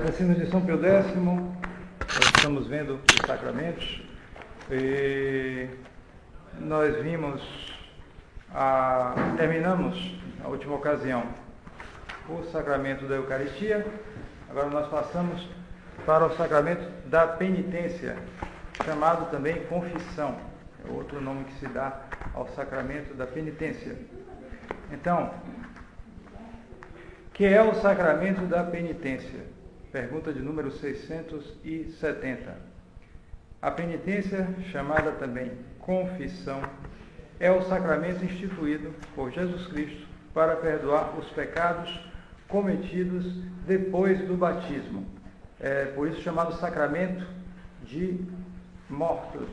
Catecismo de São Pio X, nós estamos vendo os sacramentos e nós terminamos na última ocasião o sacramento da Eucaristia. Agora nós passamos para o sacramento da penitência, chamado também confissão. É outro nome que se dá ao sacramento da penitência. Então, que é o sacramento da penitência? Pergunta de número 670. A penitência, chamada também confissão, é o sacramento instituído por Jesus Cristo para perdoar os pecados cometidos depois do batismo. É por isso chamado sacramento de mortos.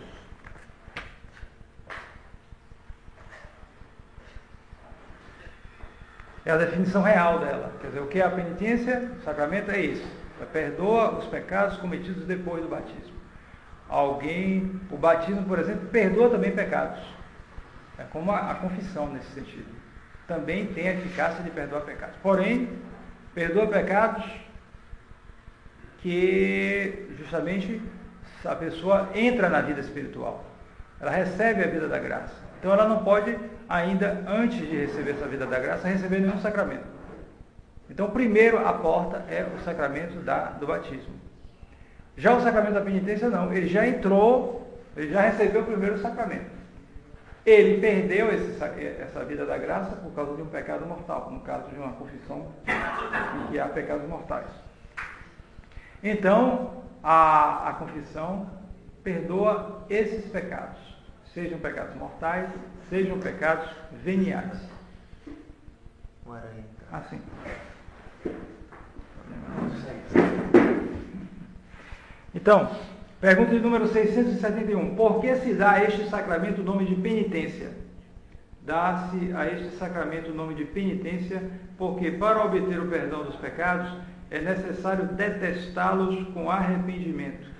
É a definição real dela. Quer dizer, o que é a penitência? O sacramento é isso. Perdoa os pecados cometidos depois do batismo. O batismo, por exemplo, perdoa também pecados. É como a confissão nesse sentido. Também tem a eficácia de perdoar pecados. Porém, perdoa pecados que justamente a pessoa entra na vida espiritual. Ela recebe a vida da graça. Então ela não pode ainda, antes de receber essa vida da graça, receber nenhum sacramento. Então, primeiro a porta é o sacramento do batismo. Já o sacramento da penitência não, ele já entrou, ele já recebeu o primeiro sacramento. Ele perdeu essa vida da graça por causa de um pecado mortal, no caso de uma confissão em que há pecados mortais. Então, a confissão perdoa esses pecados, sejam pecados mortais, sejam pecados veniais. Assim. Então, pergunta de número 671. Por que se dá a este sacramento o nome de penitência? Dá-se a este sacramento o nome de penitência porque, para obter o perdão dos pecados, é necessário detestá-los com arrependimento.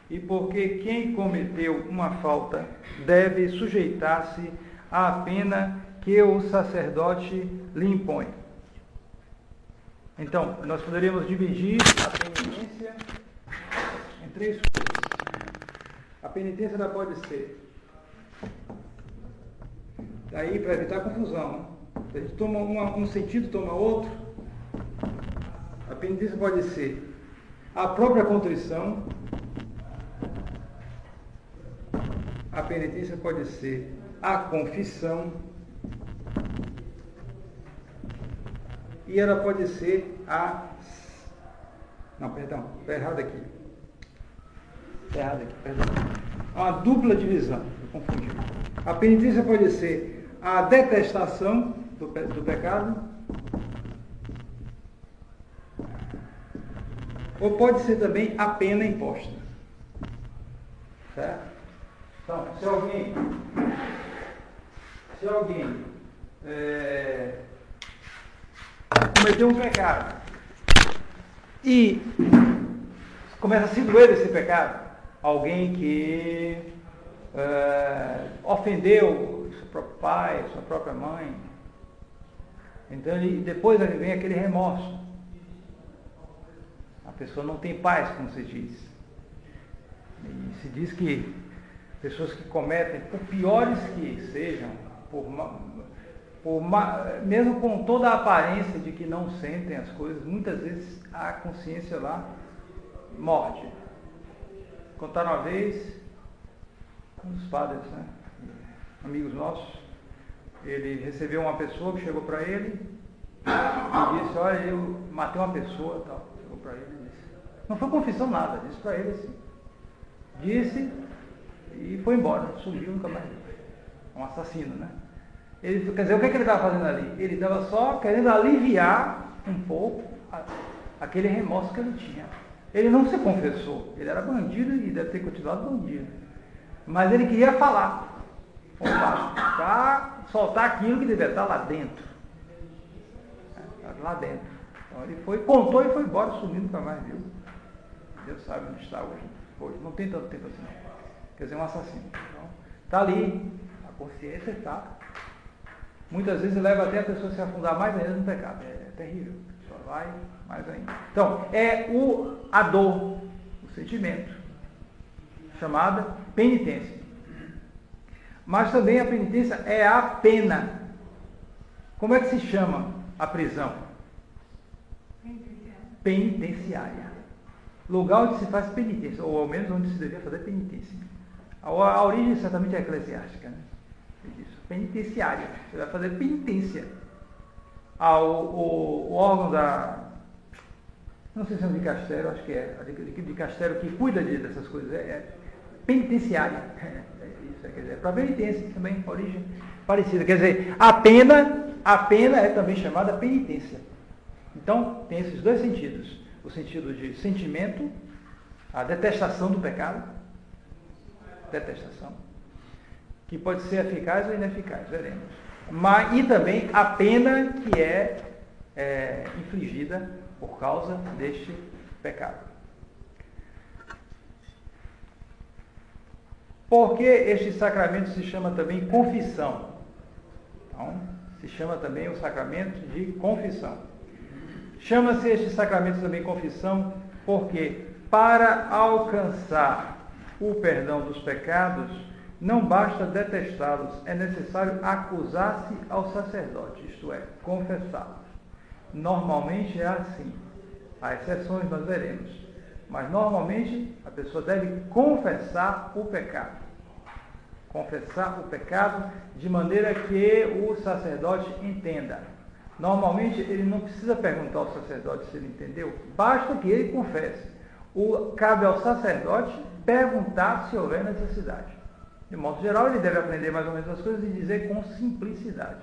E porque quem cometeu uma falta deve sujeitar-se à pena que o sacerdote lhe impõe. Então, nós poderíamos dividir a penitência em três coisas. A penitência ela pode ser, daí para evitar confusão, se a gente toma um sentido, toma outro, a penitência pode ser a própria contrição, a penitência pode ser a confissão, e ela pode ser perdão. É uma dupla divisão, eu confundi. A penitência pode ser a detestação do pecado, ou pode ser também a pena imposta. Certo? Então, se alguém cometeu um pecado e começa a se doer desse pecado, alguém que ofendeu seu próprio pai, sua própria mãe, então depois vem aquele remorso. A pessoa não tem paz, como se diz. E se diz que pessoas que cometem, por piores que sejam, mesmo com toda a aparência de que não sentem as coisas, muitas vezes a consciência lá morde. Contaram uma vez, um dos padres, amigos nossos, ele recebeu uma pessoa que chegou para ele e disse: olha, eu matei uma pessoa, tal. Chegou para ele e disse, não foi confissão nada, disse para ele assim, disse e foi embora, sumiu, nunca mais viu. Um assassino, né? Quer dizer, o que ele estava fazendo ali? Ele estava só querendo aliviar um pouco aquele remorso que ele tinha. Ele não se confessou, ele era bandido e deve ter continuado bandido. Mas ele queria falar, para soltar aquilo que devia estar lá dentro. Lá dentro. Então ele contou e foi embora, sumindo, nunca mais viu. Deus sabe onde está hoje. Não tem tanto tempo assim não. Quer dizer, um assassino. Então, está ali, a consciência está. Muitas vezes leva até a pessoa a se afundar mais ainda no pecado. É terrível. Só vai mais ainda. Então, é a dor, o sentimento, chamada penitência. Mas também a penitência é a pena. Como é que se chama a prisão? Penitenciária. Lugar onde se faz penitência, ou ao menos onde se deveria fazer penitência. A origem certamente é eclesiástica, né? Penitenciária. Você vai fazer penitência. O órgão não sei se é um dicastério, acho que é. O dicastério que cuida dessas coisas é penitenciária. Isso, quer dizer, para penitência também, origem parecida. Quer dizer, a pena é também chamada penitência. Então, tem esses dois sentidos. O sentido de sentimento, a detestação do pecado, detestação, que pode ser eficaz ou ineficaz, veremos. E também a pena que é infligida por causa deste pecado. Porque este sacramento se chama também confissão. Então, se chama também o sacramento de confissão. Chama-se este sacramento também confissão porque, para alcançar o perdão dos pecados, não basta detestá-los, é necessário acusar-se ao sacerdote, isto é, confessá-los. Normalmente é assim. Há exceções, nós veremos. Mas normalmente a pessoa deve confessar o pecado. Confessar o pecado de maneira que o sacerdote entenda. Normalmente ele não precisa perguntar ao sacerdote se ele entendeu, basta que ele confesse. Cabe ao sacerdote perguntar se houver necessidade. De modo geral, ele deve aprender mais ou menos as coisas e dizer com simplicidade.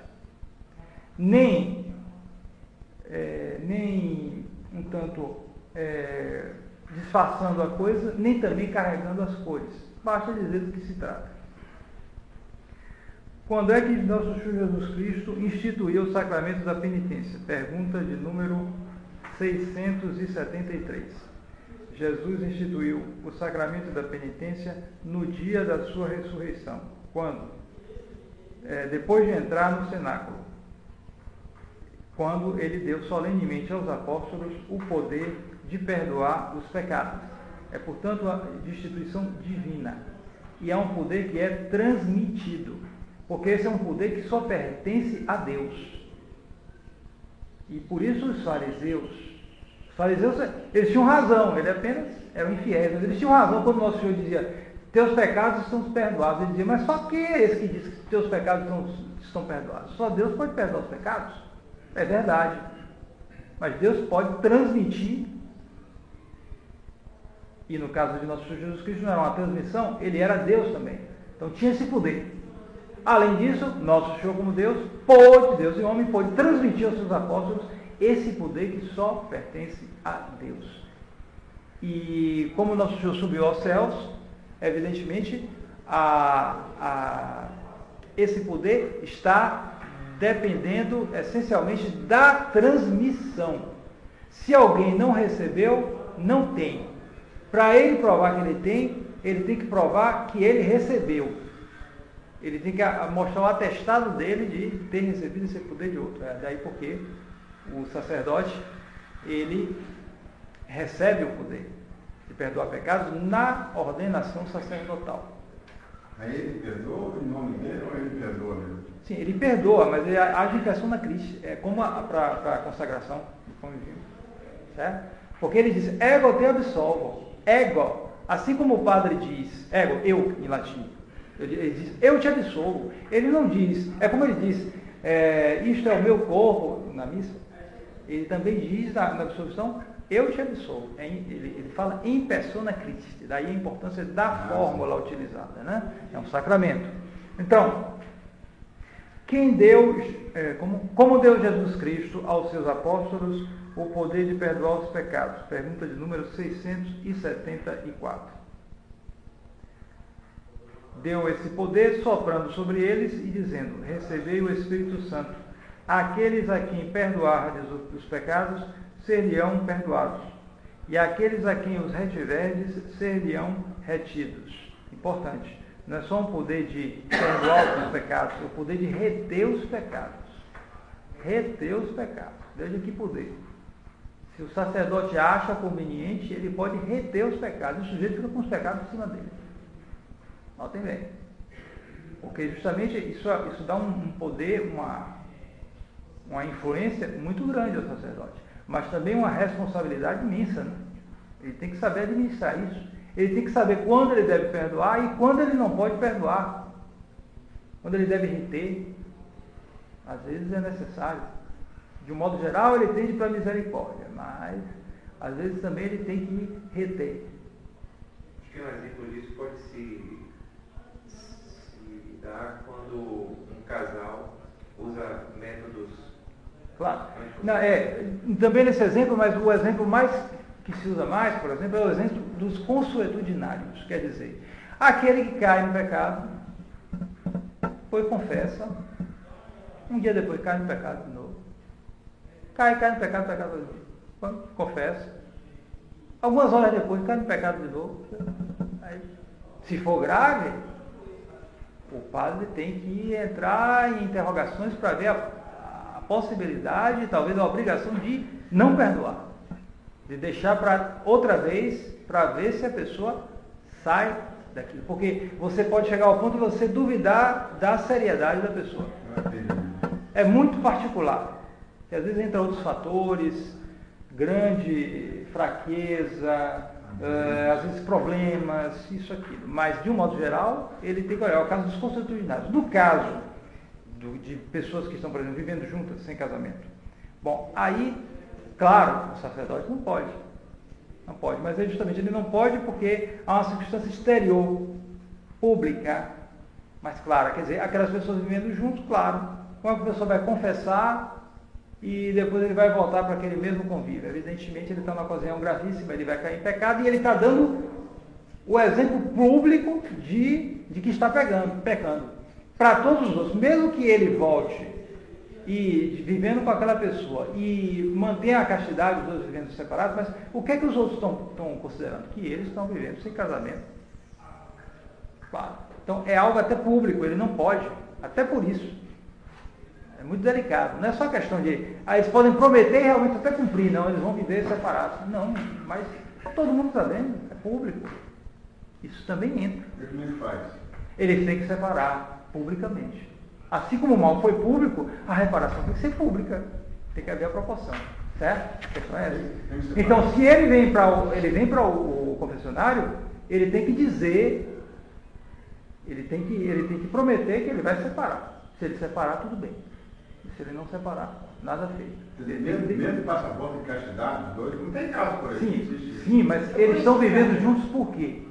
Nem um tanto disfarçando a coisa, nem também carregando as cores. Basta dizer do que se trata. Quando é que nosso Senhor Jesus Cristo instituiu o sacramento da penitência? Pergunta de número 673. Jesus instituiu o sacramento da penitência no dia da sua ressurreição. Quando? Depois de entrar no cenáculo. Quando ele deu solenemente aos apóstolos o poder de perdoar os pecados. É, portanto, a instituição divina. E é um poder que é transmitido. Porque esse é um poder que só pertence a Deus. E por isso os fariseus, eles tinham razão, eles apenas eram infiéis, mas eles tinham razão quando nosso Senhor dizia, teus pecados estão perdoados. Ele dizia, mas só quem é esse que diz que teus pecados estão perdoados? Só Deus pode perdoar os pecados? É verdade. Mas Deus pode transmitir, e no caso de nosso Senhor Jesus Cristo não era uma transmissão, ele era Deus também. Então tinha esse poder. Além disso, nosso Senhor como Deus e homem, pôde transmitir aos seus apóstolos esse poder que só pertence a Deus. E como nosso Senhor subiu aos céus, evidentemente, esse poder está dependendo essencialmente da transmissão. Se alguém não recebeu, não tem. Para ele provar que ele tem que provar que ele recebeu. Ele tem que mostrar o atestado dele de ter recebido esse poder de outro. Daí porque o sacerdote, ele recebe o poder de perdoar pecados na ordenação sacerdotal. Aí ele perdoa em nome dele ou ele perdoa mesmo? Sim, ele perdoa, mas ele age em persona Christi. É como para a consagração, como vimos. Certo? Porque ele diz, ego te absolvo. Ego. Assim como o padre diz, ego, eu, em latim. Ele diz, eu te absolvo. Ele não diz, é como ele diz, isto é o meu corpo, na missa. Ele também diz na absolvição, eu te absolvo. Ele fala em persona Christi. Daí a importância da fórmula utilizada, né? É um sacramento. Então, como deu Jesus Cristo aos seus apóstolos o poder de perdoar os pecados? Pergunta de número 674. Deu esse poder soprando sobre eles e dizendo, recebei o Espírito Santo. Aqueles a quem perdoardes os pecados, ser-lhe-ão perdoados. E aqueles a quem os retiverdes, ser-lhe-ão retidos. Importante. Não é só um poder de perdoar os pecados, é o poder de reter os pecados. Reter os pecados. Veja que poder. Se o sacerdote acha conveniente, ele pode reter os pecados. O sujeito fica com os pecados em cima dele. Notem bem. Porque justamente isso dá um poder, uma influência muito grande ao sacerdote. Mas também uma responsabilidade imensa, né? Ele tem que saber administrar isso. Ele tem que saber quando ele deve perdoar e quando ele não pode perdoar. Quando ele deve reter. Às vezes é necessário. De um modo geral, ele tende para a misericórdia, mas às vezes também ele tem que reter. Acho que um exemplo disso pode se dar quando um casal usa métodos. Claro. Não, também nesse exemplo, mas o exemplo mais que se usa mais, por exemplo, é o exemplo dos consuetudinários. Quer dizer, aquele que cai no pecado, depois confessa, um dia depois cai no pecado de novo. Cai no pecado, confessa. Algumas horas depois cai no pecado de novo. Aí, se for grave, o padre tem que entrar em interrogações para ver a possibilidade, talvez a obrigação de não perdoar. De deixar para outra vez, para ver se a pessoa sai daquilo. Porque você pode chegar ao ponto de você duvidar da seriedade da pessoa. É muito particular. Que às vezes entram outros fatores, grande fraqueza, às vezes problemas, isso, aquilo. Mas, de um modo geral, ele tem que olhar o caso dos consuetudinários. No caso de pessoas que estão, por exemplo, vivendo juntas, sem casamento. Bom, aí, claro, o sacerdote não pode. Não pode, mas justamente ele não pode porque há uma circunstância exterior, pública, mas clara. Quer dizer, aquelas pessoas vivendo juntos, claro. Como a pessoa vai confessar e depois ele vai voltar para aquele mesmo convívio. Evidentemente, ele está numa ocasião gravíssima, ele vai cair em pecado e ele está dando o exemplo público de que está pecando. Para todos os outros, mesmo que ele volte e vivendo com aquela pessoa e mantenha a castidade, os dois vivendo separados, mas o que é que os outros estão considerando? Que eles estão vivendo sem casamento. Claro. Então, é algo até público, ele não pode, até por isso. É muito delicado. Não é só questão de... eles podem prometer e realmente até cumprir. Não, eles vão viver separados. Não, mas todo mundo está vendo. É público. Isso também entra. E como ele faz? Ele tem que separar publicamente. Assim como o mal foi público, a reparação tem que ser pública. Tem que haver a proporção. Certo? A questão é essa. Então, se ele vem para o confessionário, ele tem que dizer, ele tem que prometer que ele vai separar. Se ele separar, tudo bem. Se ele não separar, nada feito. Mesmo passaporte de castidade, os dois, não tem caso por aí. Sim, mas eles estão vivendo juntos por quê?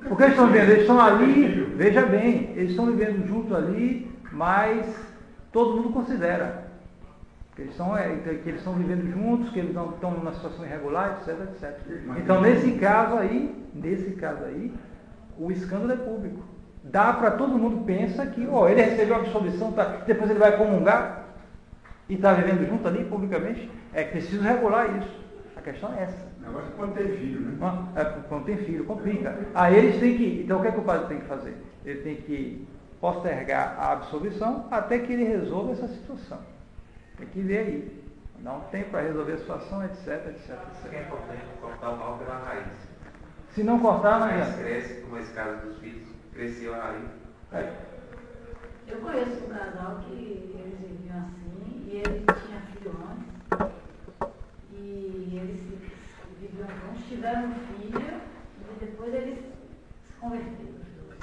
Porque eles estão vivendo, eles estão ali, veja bem, eles estão vivendo juntos ali, mas todo mundo considera que eles estão vivendo juntos, que eles não estão numa situação irregular, etc, etc. Então, nesse caso aí, o escândalo é público. Dá para todo mundo pensar que ele recebeu a absolvição, depois ele vai comungar e está vivendo junto ali publicamente. É preciso regular isso. A questão é essa. Agora quando tem filho, né? Quando tem filho, complica. Aí eles têm que... Então o que é que o padre tem que fazer? Ele tem que postergar a absolvição até que ele resolva essa situação. Tem que ver aí. Dá um tempo para resolver a situação, etc, etc, etc. É importante cortar o mal pela raiz. Se não cortar, não adianta. Cresce, como esse caso dos filhos. Cresceu aí. Eu conheço um casal que eles viviam assim, e ele tinha filho antes, e eles viviam juntos, tiveram um filho, e depois eles se converteram, os dois.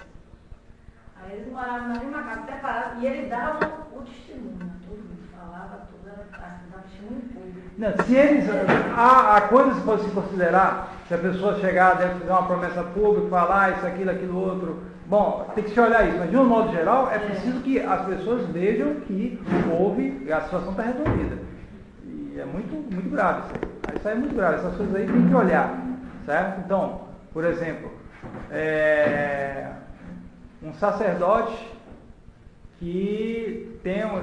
Aí eles moravam na mesma casa, separados, e ele dava o testemunho, tudo, falava tudo, dava testemunho público. Não, se eles... Há coisas que pode se considerar, se a pessoa chegar, deve fazer uma promessa pública, falar isso, aquilo, outro... Bom, tem que se olhar isso, mas de um modo geral é preciso que as pessoas vejam que houve, a situação está resolvida. E é muito, muito grave isso aí. Isso aí é muito grave, essas coisas aí tem que olhar, certo? Então, por exemplo, um sacerdote que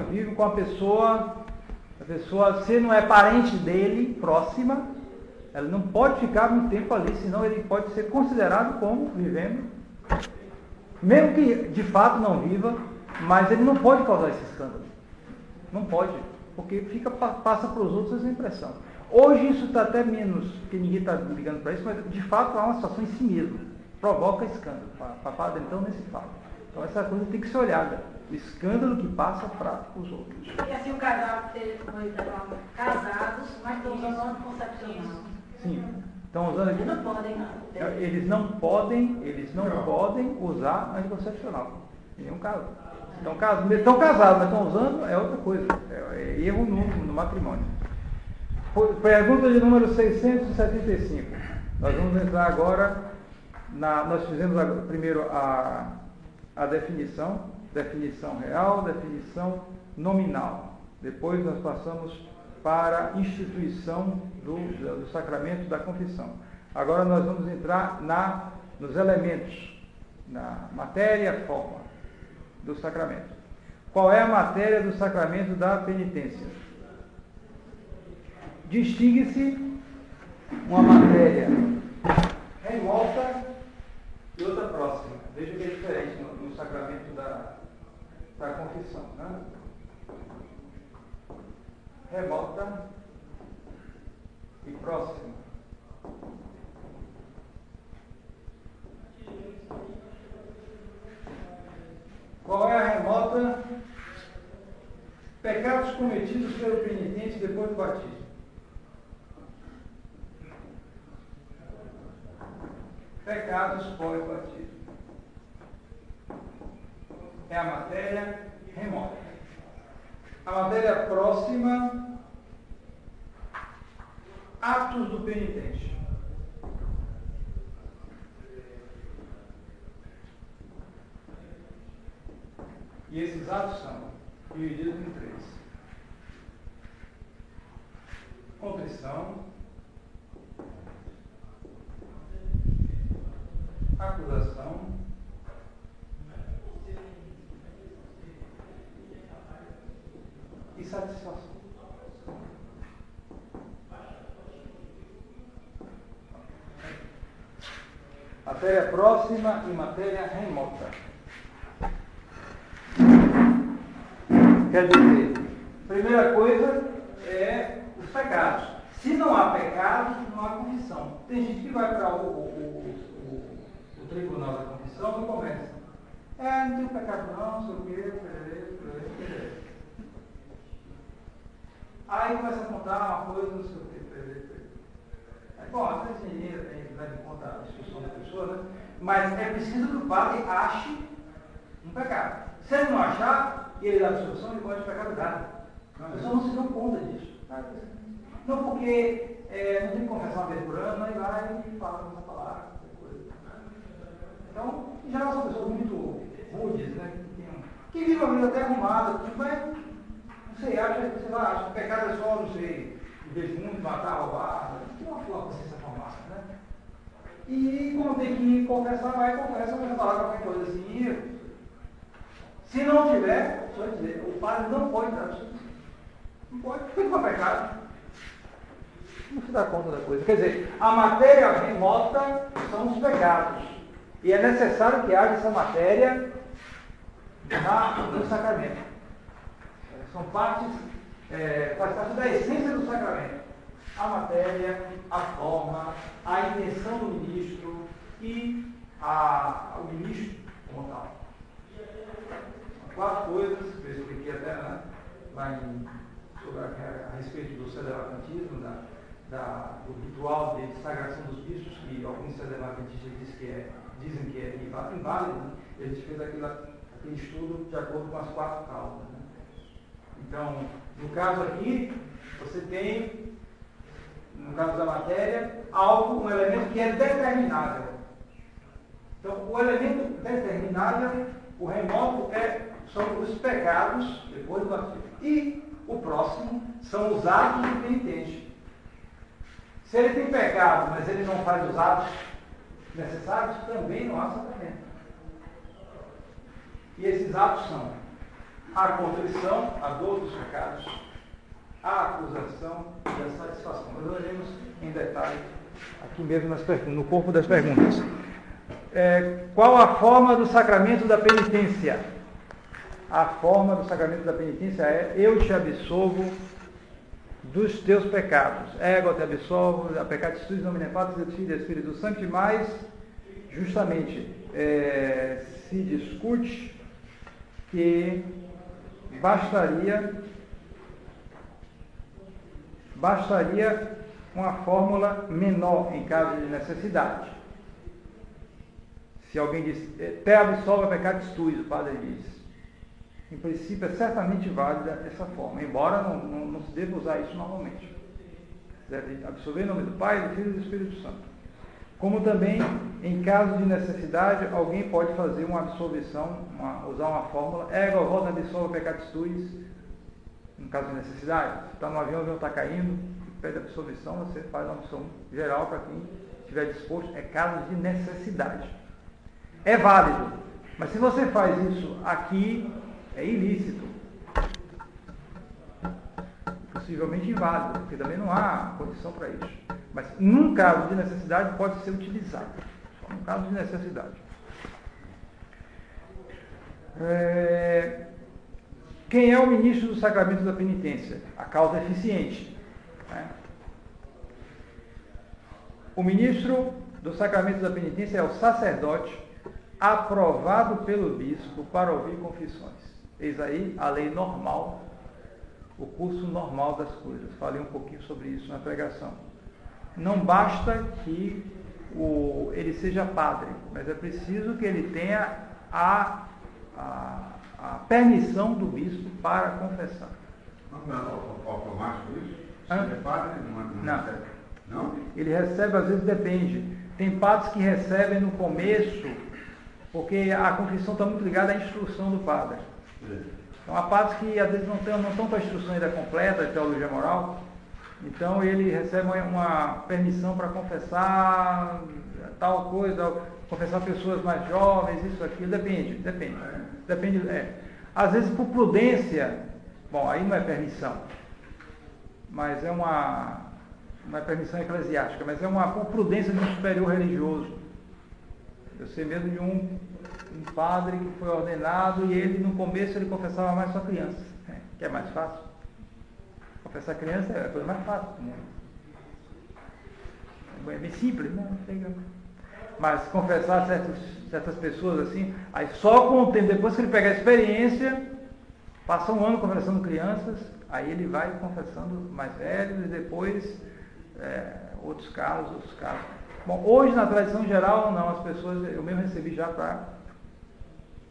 vive com a pessoa, se não é parente dele, próxima, ela não pode ficar muito tempo ali, senão ele pode ser considerado como vivendo. Mesmo que de fato não viva, mas ele não pode causar esse escândalo. Não pode, porque passa para os outros essa impressão. Hoje isso está até menos, porque ninguém está ligando para isso, mas de fato há uma situação em si mesmo. Provoca escândalo. Para padre, então, nem se fala. Então essa coisa tem que ser olhada. O escândalo que passa para os outros. E assim o casal, como ele está falando, casados, mas estão usando anticoncepcional. Sim. Estão usando. Eles não podem, não. Eles não podem usar anticoncepcional. Em nenhum caso. Estão casados, mas estão usando, é outra coisa. É erro no matrimônio. Pergunta de número 675. Nós vamos entrar agora nós fizemos primeiro a definição real, definição nominal. Depois nós passamos para a instituição do sacramento da confissão. Agora nós vamos entrar nos elementos, na matéria e forma do sacramento. Qual é a matéria do sacramento da penitência? Distingue-se uma matéria remota e outra próxima. Veja que é diferente no sacramento da confissão. Né? Remota e próxima. Qual é a remota? Pecados cometidos pelo penitente depois do batismo. Pecados pós-batismo. É a matéria remota. A matéria próxima, atos do penitente. E esses atos são divididos em 3. Contrição, acusação e satisfação. Matéria próxima e matéria remota. Quer dizer, primeira coisa é os pecados. Se não há pecados, não há confissão. Tem gente que vai para o tribunal da confissão e começa. Não tem pecado não, sei o quê, Aí começa a contar uma coisa, não sei o quê, Aí, bom, às vezes ninguém leva em conta a discussão da pessoa, né? Mas é preciso que o padre ache um pecado. Se ele não achar, e ele dá a solução, ele pode pecar grave. A pessoa não se dá conta disso. Não porque não tem que confessar uma vez por ano, aí vai e fala uma palavra, coisa. Então, em geral, são pessoas muito rudes, né? Que vivem uma vida até arrumada, mas não sei, acha que pecado é só, não sei, beber muito, matar, roubar, tem uma consciência formada, né? E quando tem que confessar, vai e confessa, vai falar qualquer coisa assim. Se não tiver, só dizer, o padre não pode dar isso. Não pode, porque não é pecado. Não se dá conta da coisa. Quer dizer, a matéria remota são os pecados. E é necessário que haja essa matéria no sacramento. São partes, faz parte da essência do sacramento. A matéria, a forma, a intenção do ministro e o ministro como tal. 4 coisas que eu expliquei até lá a respeito do sedevacrantismo, do ritual de sagração dos bispos, que alguns sedevacrantistas dizem que é inválido, né? E a gente fez aquele estudo de acordo com as 4 causas. Né? Então, no caso aqui, você tem, no caso da matéria, um elemento que é determinável. Então, o elemento determinável, o remoto, são os pecados depois do batismo. E o próximo são os atos do penitente. Se ele tem pecado, mas ele não faz os atos necessários, também não há sacramento. E esses atos são a contrição, a dor dos pecados, a acusação e a satisfação. Nós veremos em detalhe aqui mesmo no corpo das perguntas. Qual a forma do sacramento da penitência? A forma do sacramento da penitência é: eu te absolvo dos teus pecados. Ego te absolvo, a peccatis tuis nomine Patris et Filii et Spiritus Sancti, mas justamente se discute que bastaria uma fórmula menor em caso de necessidade. Se alguém diz, te absolve a peccatis tuis, o padre diz, em princípio é certamente válida essa forma, embora não se deva usar isso normalmente. Deve absolver em nome do Pai, do Filho e do Espírito Santo. Como também, em caso de necessidade, alguém pode fazer uma absolvição, usar uma fórmula, ego volta absolve a peccatis tuis, no caso de necessidade. Você está no avião, o avião está caindo, pede absolvição, você faz uma absolvição geral para quem estiver disposto, é caso de necessidade. É válido, mas se você faz isso aqui, é ilícito. Possivelmente inválido, porque também não há condição para isso. Mas, num caso de necessidade, pode ser utilizado. Só num caso de necessidade. Quem é o ministro do sacramento da penitência? A causa eficiente. Né? O ministro do sacramento da penitência é o sacerdote aprovado pelo bispo para ouvir confissões. Eis aí a lei normal, o curso normal das coisas. Falei um pouquinho sobre isso na pregação. Não basta que ele seja padre, mas é preciso que ele tenha a permissão do bispo para confessar. Não é automático isso? Se Hã? é padre, não recebe. Não? Ele recebe, às vezes depende. Tem padres que recebem no começo, porque a confissão está muito ligada à instrução do padre. Então há padres que às vezes não estão com a instrução ainda completa de teologia moral, então ele recebe uma permissão para confessar tal coisa, confessar pessoas mais jovens, isso, aquilo, depende. Às vezes por prudência, bom, aí não é permissão, mas não é permissão eclesiástica, mas é por prudência de um superior religioso. Eu sei mesmo de um padre que foi ordenado e ele, no começo, ele confessava mais só criança, que é mais fácil. Confessar criança é a coisa mais fácil. É bem simples, né? Mas confessar certas pessoas assim, aí só com o tempo, depois que ele pegar a experiência, passa um ano confessando crianças, aí ele vai confessando mais velhos e depois outros casos. Bom, hoje na tradição geral, não, as pessoas, eu mesmo recebi já para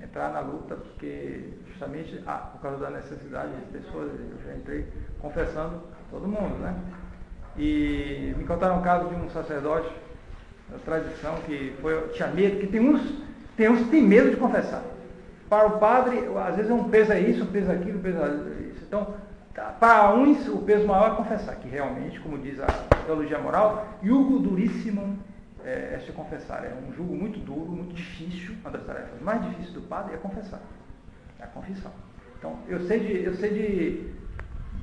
entrar na luta, porque justamente por causa da necessidade das pessoas, eu já entrei confessando todo mundo, né? E me contaram um caso de um sacerdote da tradição que tinha medo, que tem uns que têm medo de confessar. Para o padre, às vezes um peso é isso, um peso é aquilo, um peso é isso. Então, para uns, o peso maior é confessar, que realmente, como diz a teologia moral, julgo duríssimo é se confessar. É um julgo muito duro, muito difícil. Uma das tarefas mais difíceis do padre é confessar. É a confissão. Então, eu sei de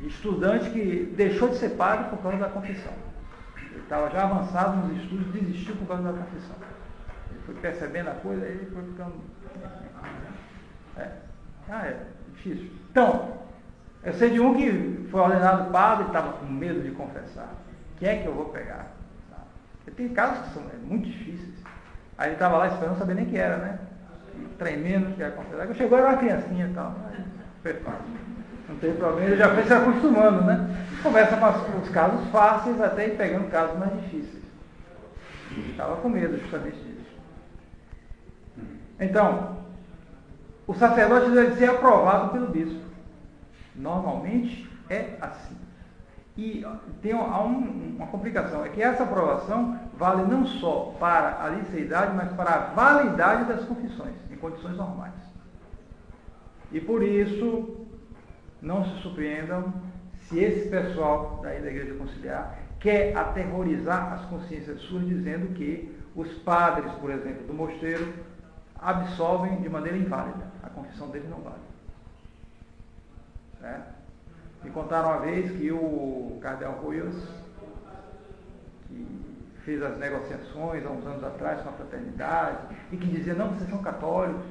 estudante que deixou de ser padre por causa da confissão. Ele estava já avançado nos estudos, desistiu por causa da confissão. Ele foi percebendo a coisa, aí ele foi ficando... é difícil. Então, eu sei de um que foi ordenado padre e estava com medo de confessar. Quem é que eu vou pegar? Tem casos que são muito difíceis. Aí ele estava lá esperando, não sabia nem que era, né? Tremendo, que ia confessar. Chegou, era uma criancinha e tal. Foi fácil. Não tem problema, ele já foi se acostumando, né? Começa com os casos fáceis até ir pegando casos mais difíceis. Estava com medo justamente disso. Então, o sacerdote deve ser aprovado pelo bispo. Normalmente é assim. E há uma complicação, é que essa aprovação vale não só para a liceidade, mas para a validade das confissões, em condições normais. E por isso, não se surpreendam se esse pessoal daí da Igreja Conciliar quer aterrorizar as consciências suas, dizendo que os padres, por exemplo, do mosteiro, absolvem de maneira inválida. A confissão deles não vale. Certo? Me contaram uma vez que o cardeal Ruiz, que fez as negociações há uns anos atrás com a fraternidade, e que dizia, não, vocês são católicos.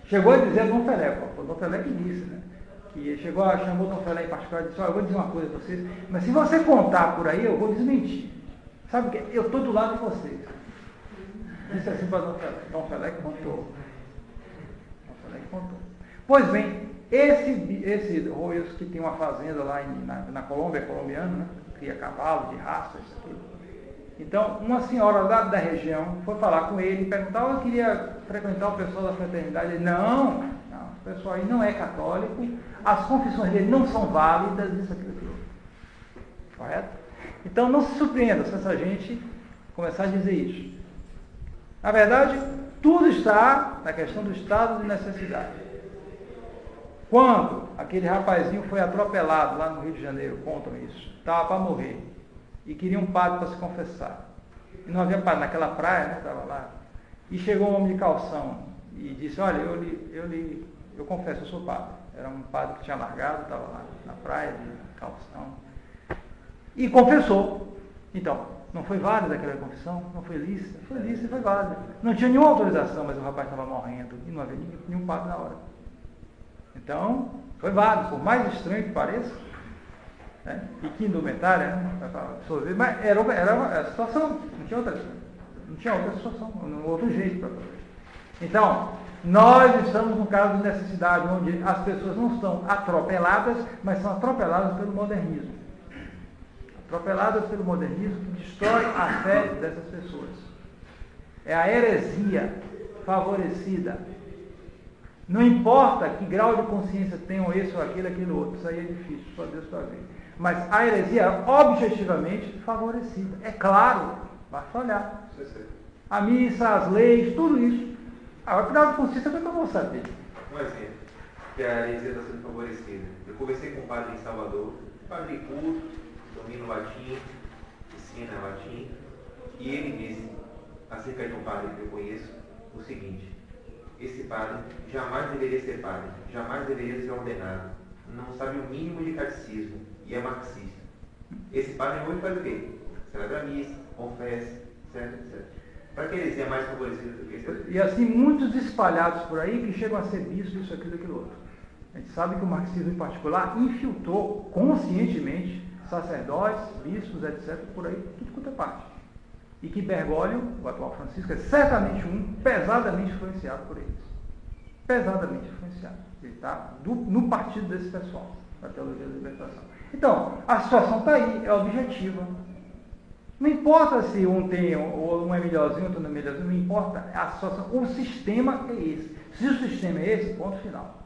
Chegou a dizer a Dom Pelé, foi o Dom Pelé que disse, né? que chamou Dom Felé em particular e disse, eu vou dizer uma coisa para vocês, mas se você contar por aí, eu vou desmentir. Sabe o que? Eu estou do lado de vocês. Disse assim para Dom Felé. Dom Felé que contou. Pois bem, esse Royos que tem uma fazenda lá na Colômbia, colombiano, né? Cria cavalo de raça, isso aqui. Então, uma senhora da região foi falar com ele e perguntar, eu queria frequentar o pessoal da fraternidade. Ele, não, o pessoal aí não é católico, as confissões dele não são válidas, isso, aquilo. Correto? Então, não se surpreenda se essa gente começar a dizer isso. Na verdade, tudo está na questão do estado de necessidade. Quando aquele rapazinho foi atropelado lá no Rio de Janeiro, contam isso, estava para morrer, e queria um padre para se confessar. E não havia padre naquela praia, né, estava lá. E chegou um homem de calção e disse, olha, eu confesso, eu sou padre. Era um padre que tinha largado, estava lá na praia de calção. E confessou. Então, não foi válida aquela confissão? Não foi lícita? Foi lícita e foi válida. Não tinha nenhuma autorização, mas o rapaz estava morrendo e não havia nenhum padre na hora. Então, foi válido, por mais estranho que pareça, né? E que indumentária, né? Para absorver, mas era a situação, não tinha outra situação, não outro jeito para fazer. Então, nós estamos num caso de necessidade onde as pessoas não estão atropeladas, mas são atropeladas pelo modernismo. Atropeladas pelo modernismo que destrói a fé dessas pessoas. É a heresia favorecida. Não importa que grau de consciência tenham esse ou aquilo outro, isso aí é difícil, só Deus para ver. Mas a heresia é objetivamente favorecida. É claro, basta olhar. A missa, as leis, tudo isso. Agora, que grau de consciência, como é que eu vou saber? Um exemplo, que a heresia está sendo favorecida. Eu conversei com um padre em Salvador, padre culto, domina o latim, ensina latim, e ele disse, acerca de um padre que eu conheço, o seguinte: esse padre jamais deveria ser padre, jamais deveria ser ordenado, não sabe o mínimo de catecismo e é marxista. Esse padre hoje faz o quê? Celebra a missa, confessa, etc. Para que ele seja mais favorecido do que esse? E assim, muitos espalhados por aí que chegam a ser bispos, isso, aquilo, outro. A gente sabe que o marxismo em particular infiltrou conscientemente sacerdotes, bispos, etc., por aí, tudo quanto é parte. E que Bergoglio, o atual Francisco, é certamente pesadamente influenciado por eles. Pesadamente influenciado. Ele está no partido desse pessoal, da teologia da libertação. Então, a situação está aí, é objetiva. Não importa se um tem, ou um é melhorzinho, outro não é melhorzinho, não importa a situação. O sistema é esse. Se o sistema é esse, ponto final.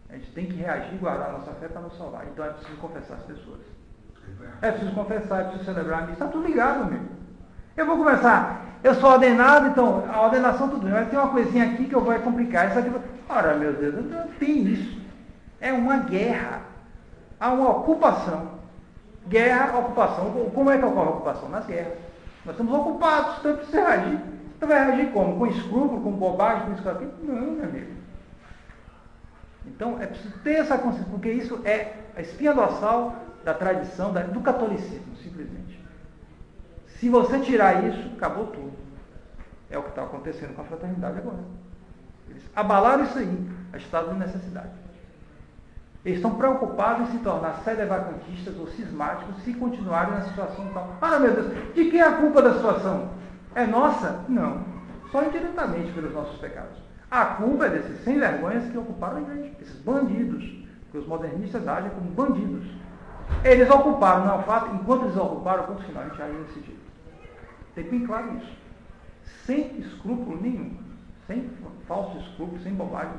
A gente tem que reagir e guardar a nossa fé para nos salvar. Então é preciso confessar as pessoas. É preciso confessar, é preciso celebrar a missa. Está tudo ligado, meu. Eu vou começar. Eu sou ordenado, então a ordenação tudo bem. Mas tem uma coisinha aqui que eu vou complicar. Isso aqui, ora, meu Deus, não tem isso. É uma guerra. Há uma ocupação. Guerra, ocupação. Como é que ocorre a ocupação? Nas guerras. Nós estamos ocupados, então precisa reagir. Então vai reagir como? Com escrúpulo, com bobagem, com isso aqui? Não, meu amigo. Então é preciso ter essa consciência, porque isso é a espinha dorsal da tradição, do catolicismo, simplesmente. Se você tirar isso, acabou tudo. É o que está acontecendo com a fraternidade agora. Eles abalaram isso aí, a estado de necessidade. Eles estão preocupados em se tornar sedevacantistas ou cismáticos se continuarem na situação tal. Ah, meu Deus, de quem é a culpa da situação? É nossa? Não. Só indiretamente pelos nossos pecados. A culpa é desses sem vergonhas que ocuparam a igreja, esses bandidos, porque os modernistas agem como bandidos. Eles ocuparam, não é o fato, enquanto eles ocuparam, ponto final, a gente age desse jeito. Tem bem claro isso. Sem escrúpulo nenhum, sem falso escrúpulo, sem bobagem,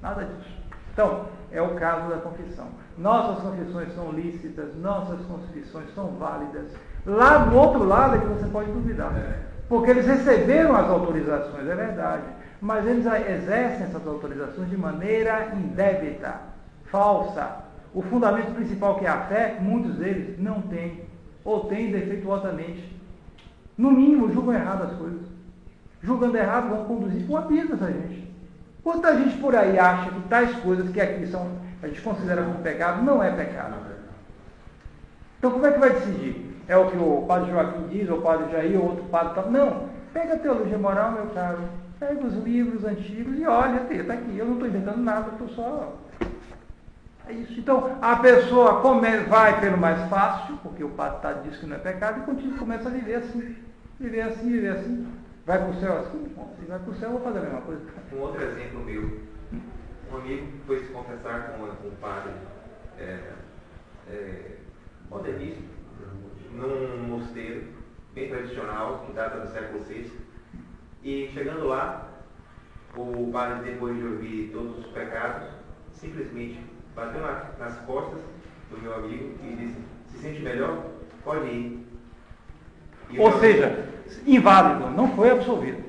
nada disso. Então, é o caso da confissão. Nossas confissões são lícitas, nossas confissões são válidas. Lá do outro lado é que você pode duvidar. Porque eles receberam as autorizações, é verdade. Mas eles exercem essas autorizações de maneira indébita, falsa. O fundamento principal, que é a fé, muitos deles não têm, ou têm defeituosamente. No mínimo, julgam errado as coisas. Julgando errado, vão conduzir para o abismo essa gente. Quanta gente por aí acha que tais coisas que aqui a gente considera como pecado, não é pecado. Então, como é que vai decidir? É o que o padre Joaquim diz, ou o padre Jair, ou outro padre tal? Não. Pega a teologia moral, meu caro. Pega os livros antigos e olha, está aqui. Eu não estou inventando nada, estou só É isso. Então, a pessoa vai pelo mais fácil, porque o padre diz que não é pecado, e continua, começa a viver assim. Viver assim, viver assim. Vai para o céu assim? Bom, se vai para o céu, eu vou fazer a mesma coisa. Um outro exemplo meu. Um amigo foi se confessar com um padre modernista, num mosteiro bem tradicional, que data do século VI. E chegando lá, o padre, depois de ouvir todos os pecados, simplesmente bateu nas costas do meu amigo e disse: se sente melhor? Pode ir. Ou seja, inválido, não foi absolvido.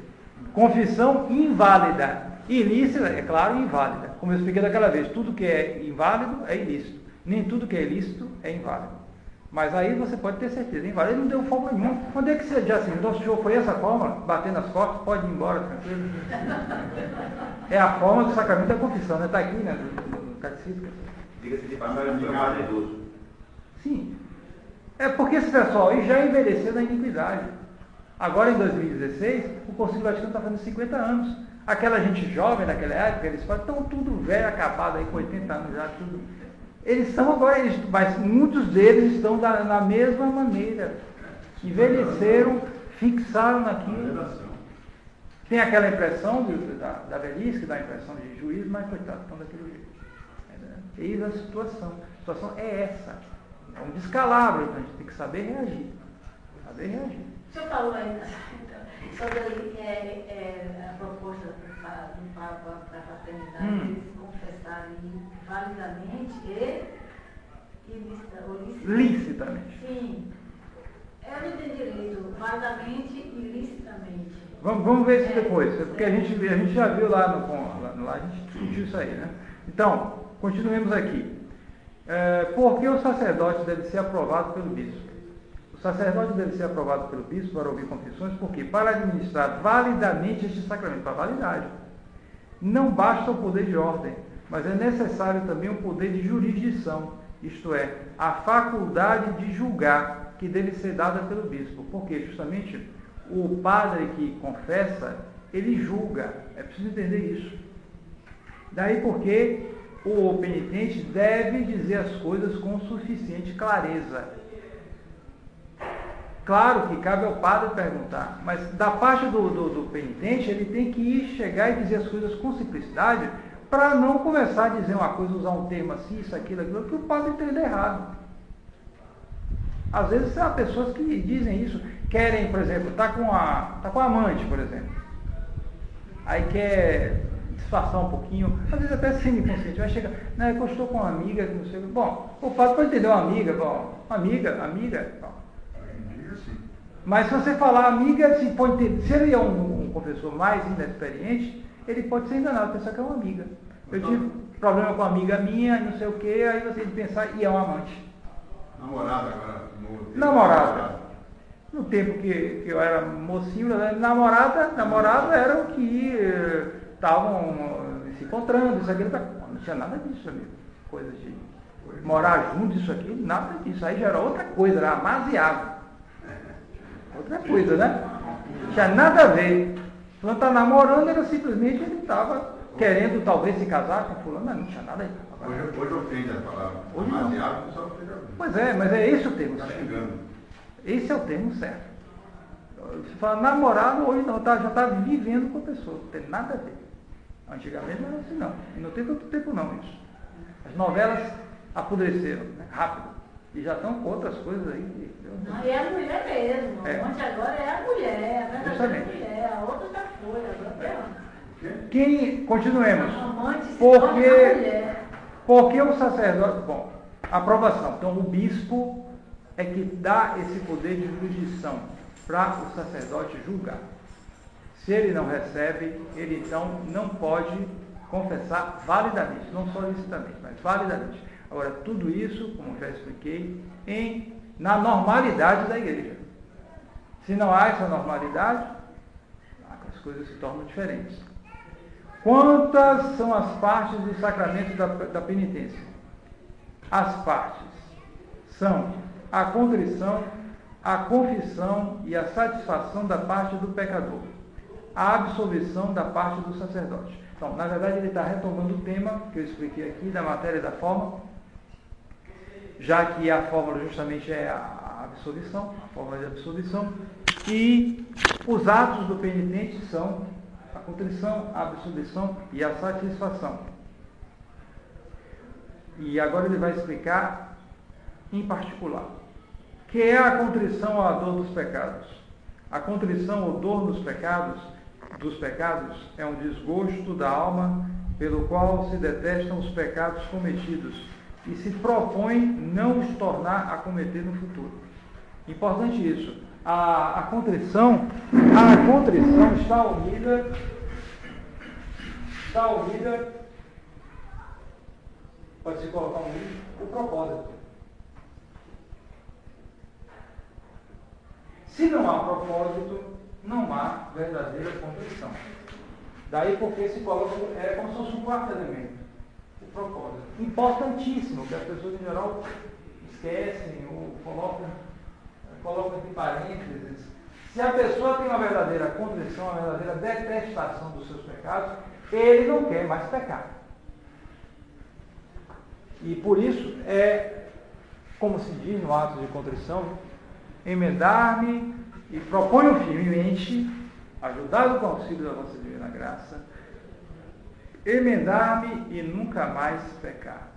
Confissão inválida. Ilícita, é claro, inválida. Como eu expliquei daquela vez, tudo que é inválido é ilícito. Nem tudo que é ilícito é inválido. Mas aí você pode ter certeza, inválido. Ele não deu fórmula nenhuma. Onde é que você já assinou? O senhor foi essa fórmula? Bater nas costas, pode ir embora, tranquilo. É a forma do sacramento da confissão, né? Está aqui, né? No catecismo. Diga-se de passagem, foi um padre idoso. Sim. É porque esse pessoal aí já envelheceu na iniquidade. Agora, em 2016, o Concílio Vaticano está fazendo 50 anos. Aquela gente jovem naquela época, eles falam, estão tudo velho, acabado aí, com 80 anos já, tudo. Eles são agora, mas muitos deles estão na mesma maneira. Envelheceram, fixaram naquilo. Tem aquela impressão da velhice, que dá a impressão de juízo, mas coitado, estão daquele jeito. Eis a situação. A situação é essa. É um descalabro, então a gente tem que saber reagir. Saber reagir. O senhor falou aí sobre a proposta do Papa para a fraternidade, eles se confessarem validamente e licitamente. Sim. Eu não entendi direito. Validamente e licitamente. Vamos ver isso depois, porque a gente já viu lá a gente discutiu isso aí, né? Então, continuemos aqui. Por que o sacerdote deve ser aprovado pelo bispo? O sacerdote deve ser aprovado pelo bispo para ouvir confissões, porque para administrar validamente este sacramento, para validade, não basta o poder de ordem, mas é necessário também o poder de jurisdição, isto é, a faculdade de julgar, que deve ser dada pelo bispo, porque justamente o padre que confessa, ele julga, é preciso entender isso. Daí porque o penitente deve dizer as coisas com suficiente clareza. Claro que cabe ao padre perguntar, mas da parte do penitente, ele tem que chegar e dizer as coisas com simplicidade, para não começar a dizer uma coisa, usar um termo assim, isso, aquilo, que o padre entenda errado. Às vezes há pessoas que dizem isso, querem, por exemplo, tá com a amante, por exemplo. Aí quer disfarçar um pouquinho, às vezes até semi-consciente, vai chegar, não, é que eu estou com uma amiga, não sei, bom, o padre pode entender uma amiga, bom, amiga, bom. Mas se você falar amiga, se ele é um professor mais inexperiente, ele pode ser enganado, pensar que é uma amiga. Eu tive problema com uma amiga minha, não sei o que, aí você tem que pensar, e é um amante. Namorada agora? Namorada. No tempo que eu era mocinho, namorada era o que estavam se encontrando, isso aqui, não tinha nada disso, amigo. Coisa de morar junto, isso aqui, nada disso. Aí já era outra coisa, era amaziado. Outra coisa, né? Não tinha nada a ver. Fulano está namorando, era simplesmente ele estava querendo talvez se casar com fulano, mas não tinha nada a ver. Hoje ofende a palavra. Hoje não. Amaziado, só ofende a Pois é, mas é esse o termo Está certo. xingando. Esse é o termo certo. Se fala namorado, hoje não, já está vivendo com a pessoa, não tem nada a ver. Antigamente não era assim não. E não tem tanto tempo não isso. As novelas apodreceram, né? Rápido. E já estão com outras coisas aí. Não, e é a mulher mesmo. É. A amante agora é a mulher, a verdadeira Justamente. mulher. A outra já foi, agora é Continuemos. a amante se torna a mulher. Porque o sacerdote, bom, aprovação. Então o bispo é que dá esse poder de jurisdição para o sacerdote julgar. Se ele não recebe, ele então não pode confessar validamente, não só licitamente, mas validamente. Agora, tudo isso, como já expliquei, na normalidade da igreja. Se não há essa normalidade, as coisas se tornam diferentes. Quantas são as partes do sacramento da penitência? As partes são a contrição, a confissão e a satisfação da parte do pecador. a absolvição da parte do sacerdote. Então, na verdade, ele está retomando o tema que eu expliquei aqui, da matéria e da forma, já que a fórmula justamente é a absolvição, a fórmula de absolvição, e os atos do penitente são a contrição, a absolvição e a satisfação. E agora ele vai explicar em particular o que é a contrição ou a dor dos pecados. A contrição ou dor dos pecados é um desgosto da alma pelo qual se detestam os pecados cometidos e se propõe não os tornar a cometer no futuro. Importante isso. A contrição está unida pode-se colocar o propósito. Se não há propósito, não há verdadeira contrição. Daí porque se coloca, é como se fosse um quarto elemento, o propósito. Importantíssimo, que as pessoas em geral esquecem ou colocam entre parênteses. Se a pessoa tem uma verdadeira contrição, uma verdadeira detestação dos seus pecados, ele não quer mais pecar. E por isso é, como se diz no ato de contrição, emendar-me e proponho firmemente, ajudado com o auxílio da vossa divina graça, emendar-me e nunca mais pecar.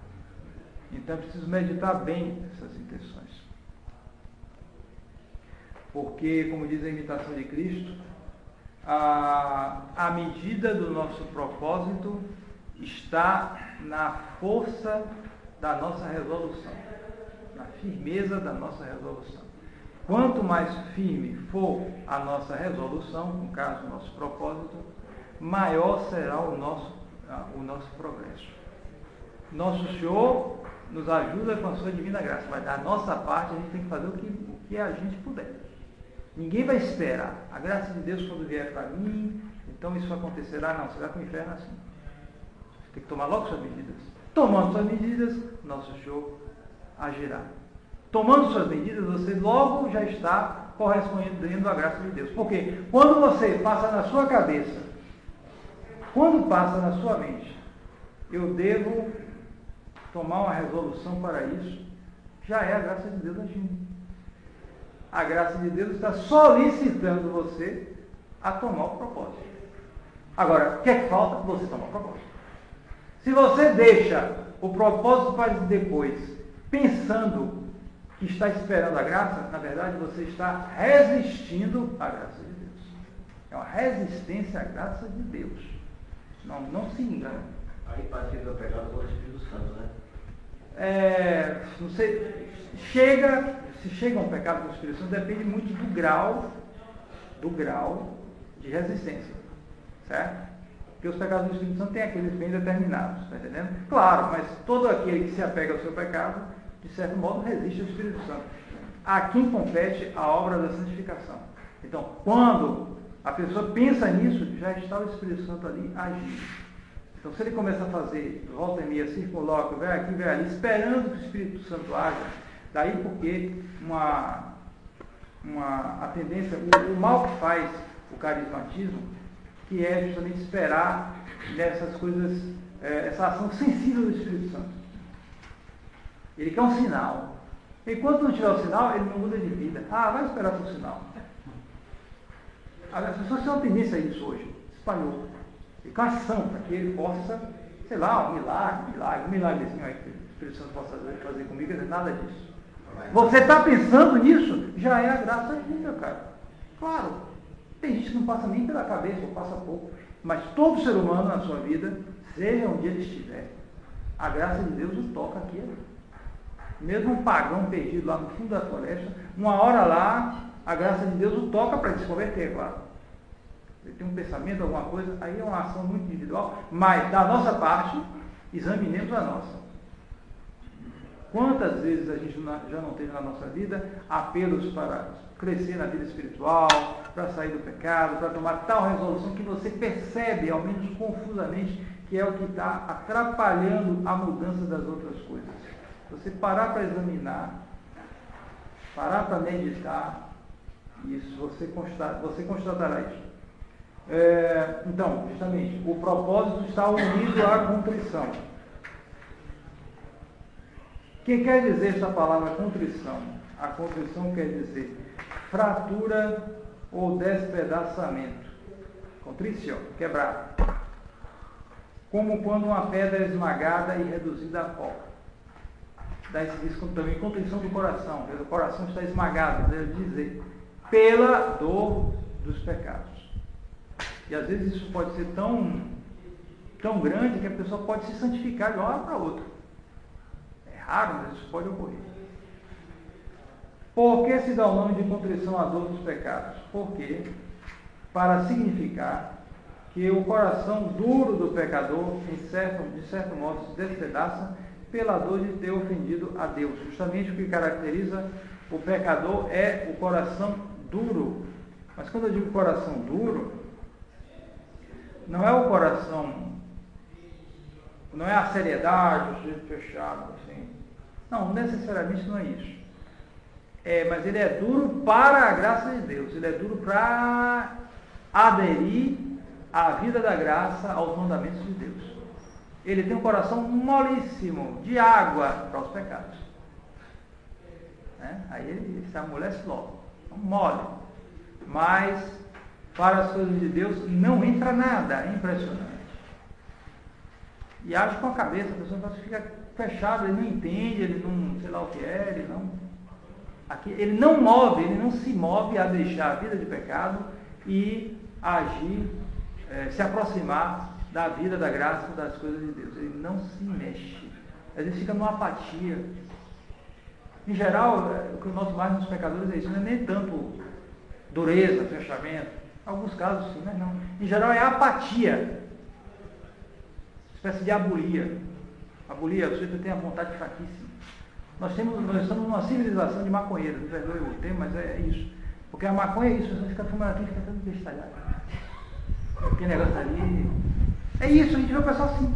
Então é preciso meditar bem essas intenções. Porque, como diz a imitação de Cristo, a medida do nosso propósito está na força da nossa resolução, na firmeza da nossa resolução. Quanto mais firme for a nossa resolução, no caso, o nosso propósito, maior será o nosso progresso. Nosso Senhor nos ajuda com a sua divina graça, mas da nossa parte a gente tem que fazer o que a gente puder. Ninguém vai esperar. A graça de Deus, quando vier para mim, então isso acontecerá. Não, você vai para o inferno assim. Você tem que tomar logo suas medidas. Tomando suas medidas, nosso Senhor agirá. Tomando suas medidas, você logo já está correspondendo à graça de Deus. Porque quando você passa na sua cabeça, quando passa na sua mente, eu devo tomar uma resolução para isso, já é a graça de Deus agindo. A graça de Deus está solicitando você a tomar o propósito. Agora, o que é que falta? Você tomar o propósito. Se você deixa o propósito para depois, pensando que está esperando a graça, na verdade você está resistindo à graça de Deus. É uma resistência à graça de Deus. Não se engane. Aí partindo do pecado com o Espírito Santo, né? Não sei, se chega um pecado com o Espírito Santo, depende muito do grau de resistência, certo? Porque os pecados do Espírito Santo têm aqueles bem determinados, está entendendo? Claro, mas todo aquele que se apega ao seu pecado, de certo modo, resiste ao Espírito Santo. A quem compete a obra da santificação. Então, quando a pessoa pensa nisso, já está o Espírito Santo ali agindo. Então, se ele começa a fazer volta e meia, circunlóquio, vai aqui, vai ali, esperando que o Espírito Santo haja, daí porque a tendência, o mal que faz o carismatismo, que é justamente esperar nessas coisas, essa ação sensível do Espírito Santo. Ele quer um sinal. Enquanto não tiver o sinal, ele não muda de vida. Vai esperar por sinal. As pessoas têm uma tendência a isso hoje. Espalhou. E com ação, para que ele possa, sei lá, um milagrezinho aí que o Espírito Santo possa fazer comigo, nada disso. Você está pensando nisso, já é a graça de Deus, cara. Claro, tem gente que não passa nem pela cabeça, ou passa pouco. Mas todo ser humano na sua vida, seja onde ele estiver, a graça de Deus o toca aqui. Mesmo um pagão perdido lá no fundo da floresta, uma hora lá, a graça de Deus o toca para ele se converter, claro. Ele tem um pensamento, alguma coisa, aí é uma ação muito individual, mas da nossa parte, examinemos a nossa. Quantas vezes a gente já não teve na nossa vida apelos para crescer na vida espiritual, para sair do pecado, para tomar tal resolução que você percebe, ao menos confusamente, que é o que está atrapalhando a mudança das outras coisas. Você parar para examinar, parar para meditar, isso, você constatará isso. Então, justamente, o propósito está unido à contrição. O que quer dizer essa palavra contrição? A contrição quer dizer fratura ou despedaçamento. Contrição, quebrar. Como quando uma pedra é esmagada e reduzida a pó. Daí se diz também contrição do coração. O coração está esmagado, deve dizer, pela dor dos pecados. E às vezes isso pode ser tão grande que a pessoa pode se santificar de uma hora para outra. É raro, mas isso pode ocorrer. Por que se dá o nome de contrição à dor dos pecados? Porque, para significar que o coração duro do pecador, de certo modo, se despedaça pela dor de ter ofendido a Deus. Justamente o que caracteriza o pecador é o coração duro. Mas quando eu digo coração duro, não é o coração, não é a seriedade, o jeito fechado, assim. Não, necessariamente não é isso. Mas ele é duro para a graça de Deus. Ele é duro para aderir à vida da graça, aos mandamentos de Deus. Ele tem um coração molíssimo, de água para os pecados. Aí ele se amolece logo. Então, mole. Mas para as coisas de Deus não entra nada. É impressionante. E age com a cabeça, a pessoa fica fechada, ele não entende, ele não sei lá o que é, ele não move, ele não se move a deixar a vida de pecado e agir, se aproximar da vida, da graça, das coisas de Deus. Ele não se mexe. Às vezes fica numa apatia. Em geral, o que nós mais nos pecadores é isso, não é nem tanto dureza, fechamento. Em alguns casos sim, mas não. Em geral é apatia. Espécie de abulia. Abulia, o sujeito tem a vontade fraquíssima. Nós estamos numa civilização de maconheiros, não perdoe o termo, mas é isso. Porque a maconha é isso, você fica fumando aqui, fica todo bestalhado. Aquele negócio ali. É isso, a gente vê o pessoal assim,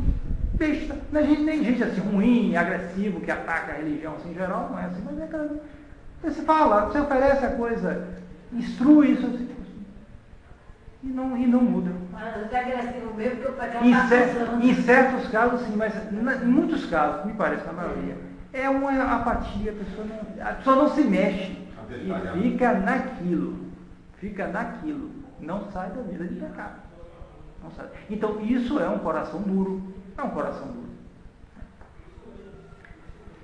besta. Não é nem gente assim ruim, agressivo, que ataca a religião assim, em geral, não é assim, mas é aquela. Você fala, você oferece a coisa, instrui isso assim, e não muda. Mas é agressivo mesmo, porque o pecado em certos casos, sim, mas em muitos casos, me parece, na maioria, é uma apatia, a pessoa não se mexe e fica naquilo, não sai da vida de pecado. Não sai. Então, isso é um coração duro,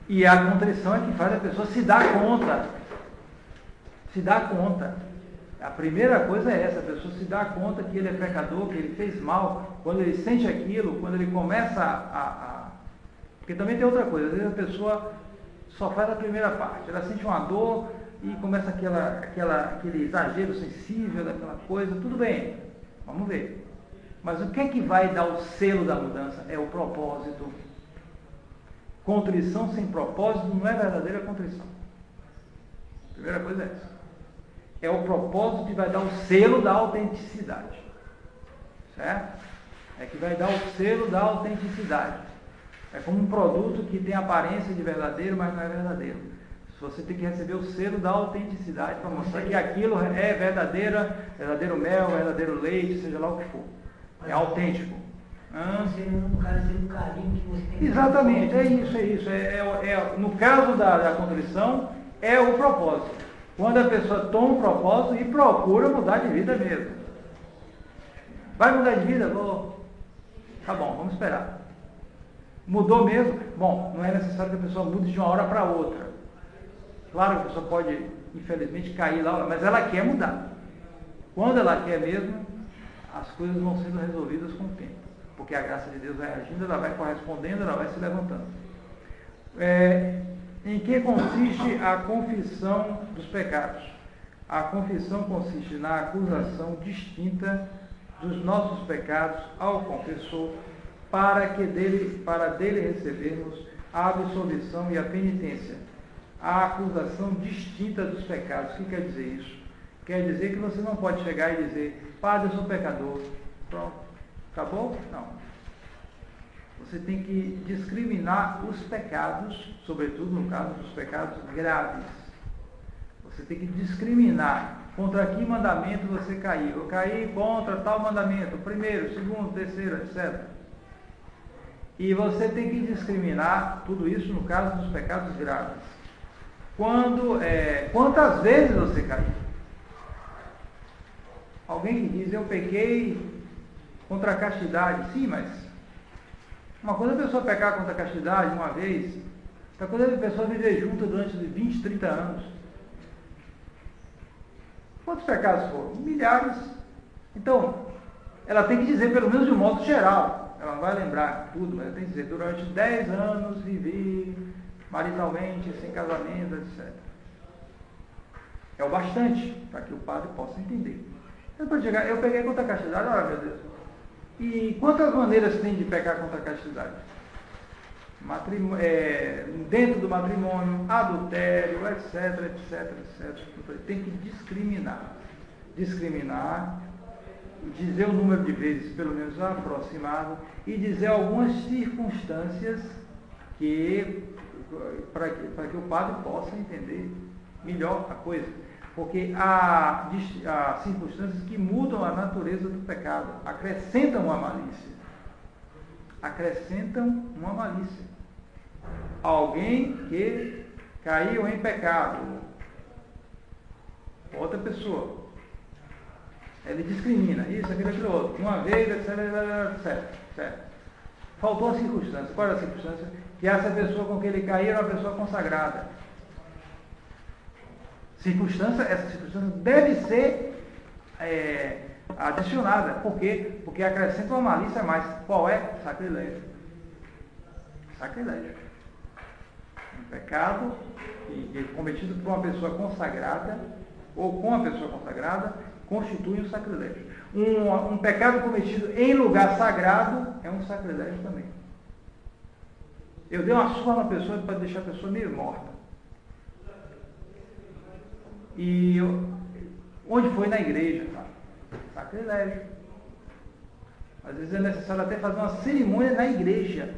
E a contrição é que faz a pessoa se dar conta. A primeira coisa é essa, a pessoa se dá conta que ele é pecador, que ele fez mal. Quando ele sente aquilo, quando ele começa Porque também tem outra coisa, às vezes a pessoa só faz a primeira parte, ela sente uma dor e começa aquele exagero sensível daquela coisa, tudo bem, vamos ver. Mas o que é que vai dar o selo da mudança? É o propósito. Contrição sem propósito não é verdadeira contrição. A primeira coisa é essa. É o propósito que vai dar o selo da autenticidade. Certo? É que vai dar o selo da autenticidade. É como um produto que tem aparência de verdadeiro, mas não é verdadeiro. Você tem que receber o selo da autenticidade para mostrar que aquilo é verdadeiro mel, verdadeiro leite, seja lá o que for. É autêntico. Exatamente, é isso. No caso da contrição, é o propósito. Quando a pessoa toma um propósito e procura mudar de vida mesmo. Vai mudar de vida? Vou. Tá bom, vamos esperar. Mudou mesmo? Bom, não é necessário que a pessoa mude de uma hora para outra. Claro que a pessoa pode, infelizmente, cair lá, mas ela quer mudar. Quando ela quer mesmo, as coisas vão sendo resolvidas com o tempo. Porque a graça de Deus vai agindo, ela vai correspondendo, ela vai se levantando. Em que consiste a confissão dos pecados? A confissão consiste na acusação distinta dos nossos pecados ao confessor, para dele recebermos a absolvição e a penitência. A acusação distinta dos pecados. O que quer dizer isso? Quer dizer que você não pode chegar e dizer, Padre, eu sou pecador. Pronto. Acabou? Não. Você tem que discriminar os pecados, sobretudo no caso dos pecados graves. Você tem que discriminar contra que mandamento você caiu. Eu caí contra tal mandamento, primeiro, segundo, terceiro, etc. E você tem que discriminar tudo isso no caso dos pecados graves. Quantas vezes você caiu? Alguém que diz, eu pequei contra a castidade. Sim, mas uma coisa é a pessoa pecar contra a castidade uma vez, outra coisa é a pessoa viver junto durante 20, 30 anos. Quantos pecados foram? Milhares. Então, ela tem que dizer, pelo menos de um modo geral, ela não vai lembrar tudo, mas ela tem que dizer, durante 10 anos vivi maritalmente, sem casamento, etc. É o bastante para que o padre possa entender. Eu peguei contra a castidade, olha meu Deus. E quantas maneiras tem de pecar contra a castidade? Dentro do matrimônio, adultério, etc, etc, etc. Tem que discriminar. Discriminar, dizer o número de vezes, pelo menos aproximado, e dizer algumas circunstâncias para que o padre possa entender melhor a coisa. Porque há circunstâncias que mudam a natureza do pecado, acrescentam uma malícia. Acrescentam uma malícia. Alguém que caiu em pecado, outra pessoa, ele discrimina isso, aquilo, aquilo outro, uma vez, etc, certo. Faltou a circunstância. Qual era a circunstância? Que essa pessoa com quem ele caiu era uma pessoa consagrada. Essa circunstância deve ser adicionada. Por quê? Porque acrescenta uma malícia a mais. Qual é? Sacrilégio. Sacrilégio. Um pecado que é cometido por uma pessoa consagrada, ou com uma pessoa consagrada, constitui um sacrilégio. Um pecado cometido em lugar sagrado é um sacrilégio também. Eu dei uma surra na pessoa para deixar a pessoa meio morta. E onde foi? Na igreja, tá? Sacrilégio. Às vezes é necessário até fazer uma cerimônia na igreja.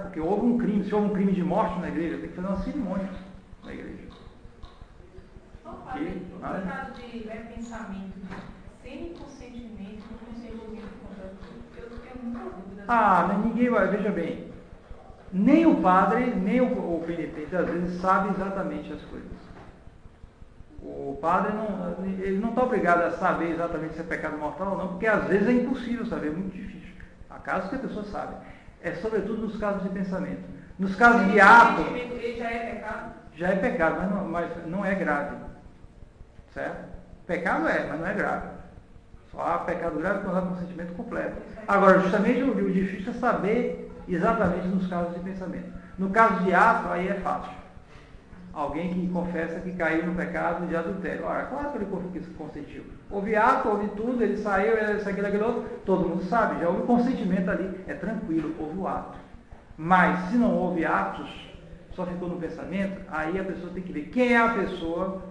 Porque houve um crime. Se houve um crime de morte na igreja, tem que fazer uma cerimônia na igreja. No caso de pensamento, sem consentimento, no consentimento eu tenho muita dúvida. Mas ninguém vai, veja bem. Nem o padre, nem o penitente, às vezes, sabe exatamente as coisas. O padre ele não está obrigado a saber exatamente se é pecado mortal ou não, porque às vezes é impossível saber, é muito difícil. Há casos que a pessoa sabe. É sobretudo nos casos de pensamento. Nos casos de ato... Ele já é pecado? Já é pecado, mas não é grave. Certo? Pecado mas não é grave. Só há pecado grave quando há consentimento completo. Agora, justamente o difícil é saber exatamente nos casos de pensamento. No caso de ato, aí é fácil. Alguém que confessa que caiu no pecado de adultério. Ora, claro que ele consentiu. Houve ato, houve tudo, ele saiu, isso, aquilo, outro, todo mundo sabe, já houve consentimento ali, é tranquilo, houve o ato. Mas se não houve atos, só ficou no pensamento, aí a pessoa tem que ver quem é a pessoa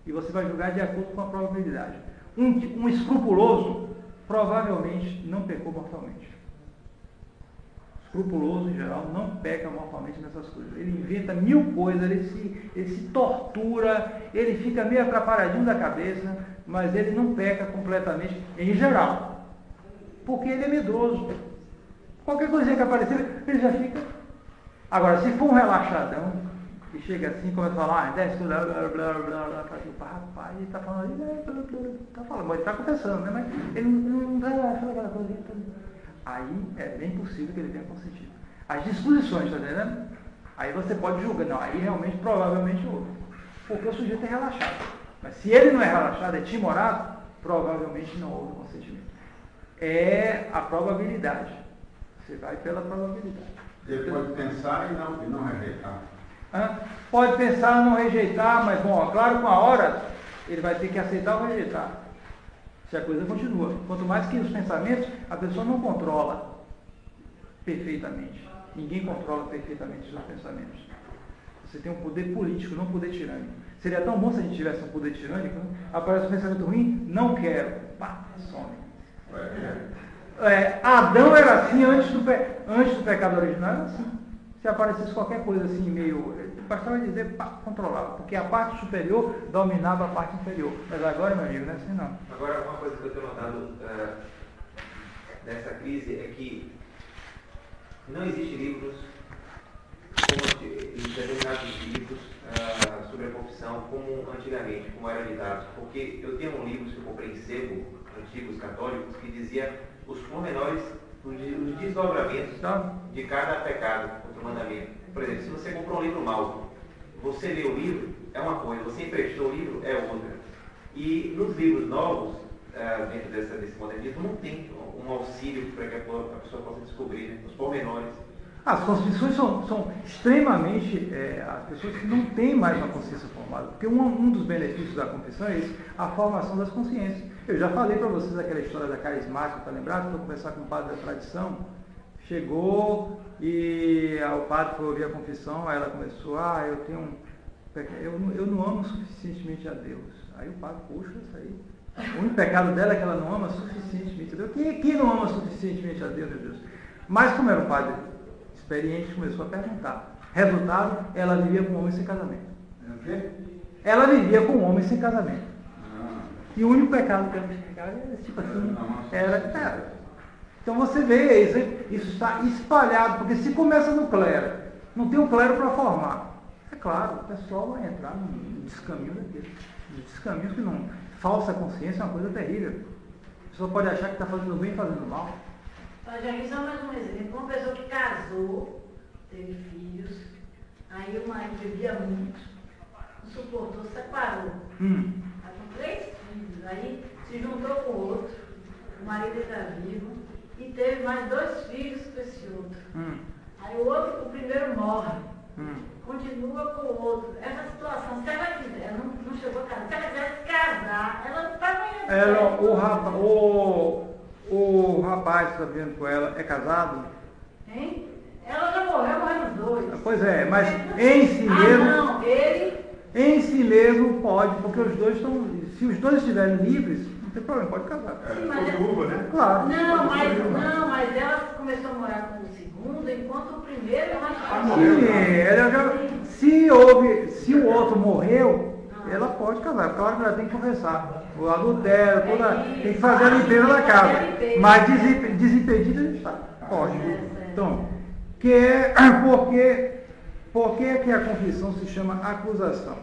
e você vai julgar de acordo com a probabilidade. Um escrupuloso provavelmente não pecou mortalmente. Escrupuloso, em geral, não peca mortalmente nessas coisas. Ele inventa mil coisas, ele se tortura, ele fica meio atrapalhadinho da cabeça, mas ele não peca completamente, em geral. Porque ele é medroso. Qualquer coisinha que aparecer, ele já fica. Agora, se for um relaxadão, que chega assim, começa a falar, desce tudo, blá, blá, blá, blá, blá, rapaz, ele está falando ali, está falando, mas ele está confessando, né? Mas ele não vai falar aquela coisa. Aí é bem possível que ele tenha consentido. As disposições, está entendendo? Aí você pode julgar, não, aí realmente, provavelmente houve. Porque o sujeito é relaxado. Mas se ele não é relaxado, é timorado, provavelmente não houve consentimento. É a probabilidade. Você vai pela probabilidade. Ele pode pensar e não rejeitar. Pode pensar, não rejeitar, mas, bom, claro, com a hora, ele vai ter que aceitar ou rejeitar. Se a coisa continua. Quanto mais que os pensamentos, a pessoa não controla perfeitamente. Ninguém controla perfeitamente os seus pensamentos. Você tem um poder político, não um poder tirânico. Seria tão bom se a gente tivesse um poder tirânico, né? Aparece um pensamento ruim, não quero. Pá, some. Adão era assim antes do pecado original, era assim. Se aparecesse qualquer coisa assim, meio... bastava dizer, controlava, porque a parte superior dominava a parte inferior. Mas agora, meu amigo, não é assim não. Agora, uma coisa que eu tenho notado nessa crise é que não existem livros, determinados livros sobre a confissão como antigamente, como eram editados. Porque eu tenho um livro que eu comprei em sebo, antigos católicos, que dizia os pormenores, os desdobramentos de cada pecado contra o mandamento. Por exemplo, se você comprou um livro mau, você lê o livro, é uma coisa, você emprestou o livro, é outra. E nos livros novos, dentro desse modernismo, não tem um auxílio para que a pessoa possa descobrir, né, os pormenores. As confissões são extremamente, as pessoas que não têm mais uma consciência formada, porque um dos benefícios da confissão é esse, a formação das consciências. Eu já falei para vocês aquela história da carismática, tá lembrado? Estou conversar com o padre da tradição, chegou e o padre foi ouvir a confissão, aí ela começou, eu não amo suficientemente a Deus. Aí o padre, puxa, isso aí. O único pecado dela é que ela não ama suficientemente a Deus. Quem não ama suficientemente a Deus, meu Deus? Mas como era um padre experiente, começou a perguntar. Resultado, ela vivia com um homem sem casamento. O quê? Ela vivia com um homem sem casamento. E o único pecado que ela pecava era tipo assim, era. Então você vê, isso está espalhado, porque se começa no clero, não tem um clero para formar. É claro, o pessoal vai entrar num descaminho daquele. Descaminhos que não. Falsa consciência é uma coisa terrível. A pessoa pode achar que está fazendo bem e fazendo mal. Já só mais um exemplo. Uma pessoa que casou, teve filhos, aí o marido bebia muito, não suportou, separou. Aí com 3 filhos, aí se juntou com o outro, o marido está vivo, e teve mais 2 filhos com esse outro. Aí o primeiro morre, continua com o outro. Essa situação, se ela quiser, não chegou a casar, se ela quisesse casar, ela não está ganhando. O rapaz que está vivendo com ela é casado? Hein? Ela já morreu os 2. Pois é, mas em si mesmo. Não, ele. Em si mesmo pode, porque os dois estão. Se os dois estiverem livres, não tem problema, pode casar. Viúva, né? Claro. Não, mas ela começou a morar com o segundo, enquanto o primeiro se o outro morreu, ela pode casar. Claro que ela tem que confessar. O adultério, tem que fazer a limpeza da casa. Mas desimpedida não está. Pode. Então, por que a confissão se chama acusação?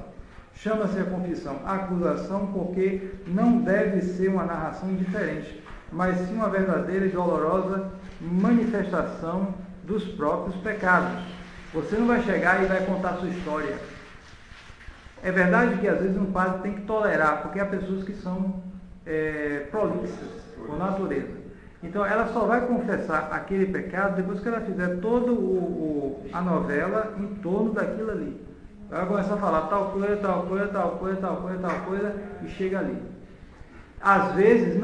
Chama-se a confissão acusação porque não deve ser uma narração indiferente, mas sim uma verdadeira e dolorosa manifestação dos próprios pecados. Você não vai chegar e vai contar a sua história. É verdade que às vezes um padre tem que tolerar, porque há pessoas que são prolixas por natureza. Então ela só vai confessar aquele pecado depois que ela fizer toda a novela em torno daquilo ali. Ela vai começar a falar tal coisa, tal coisa, tal coisa, tal coisa, tal coisa, e chega ali. Às vezes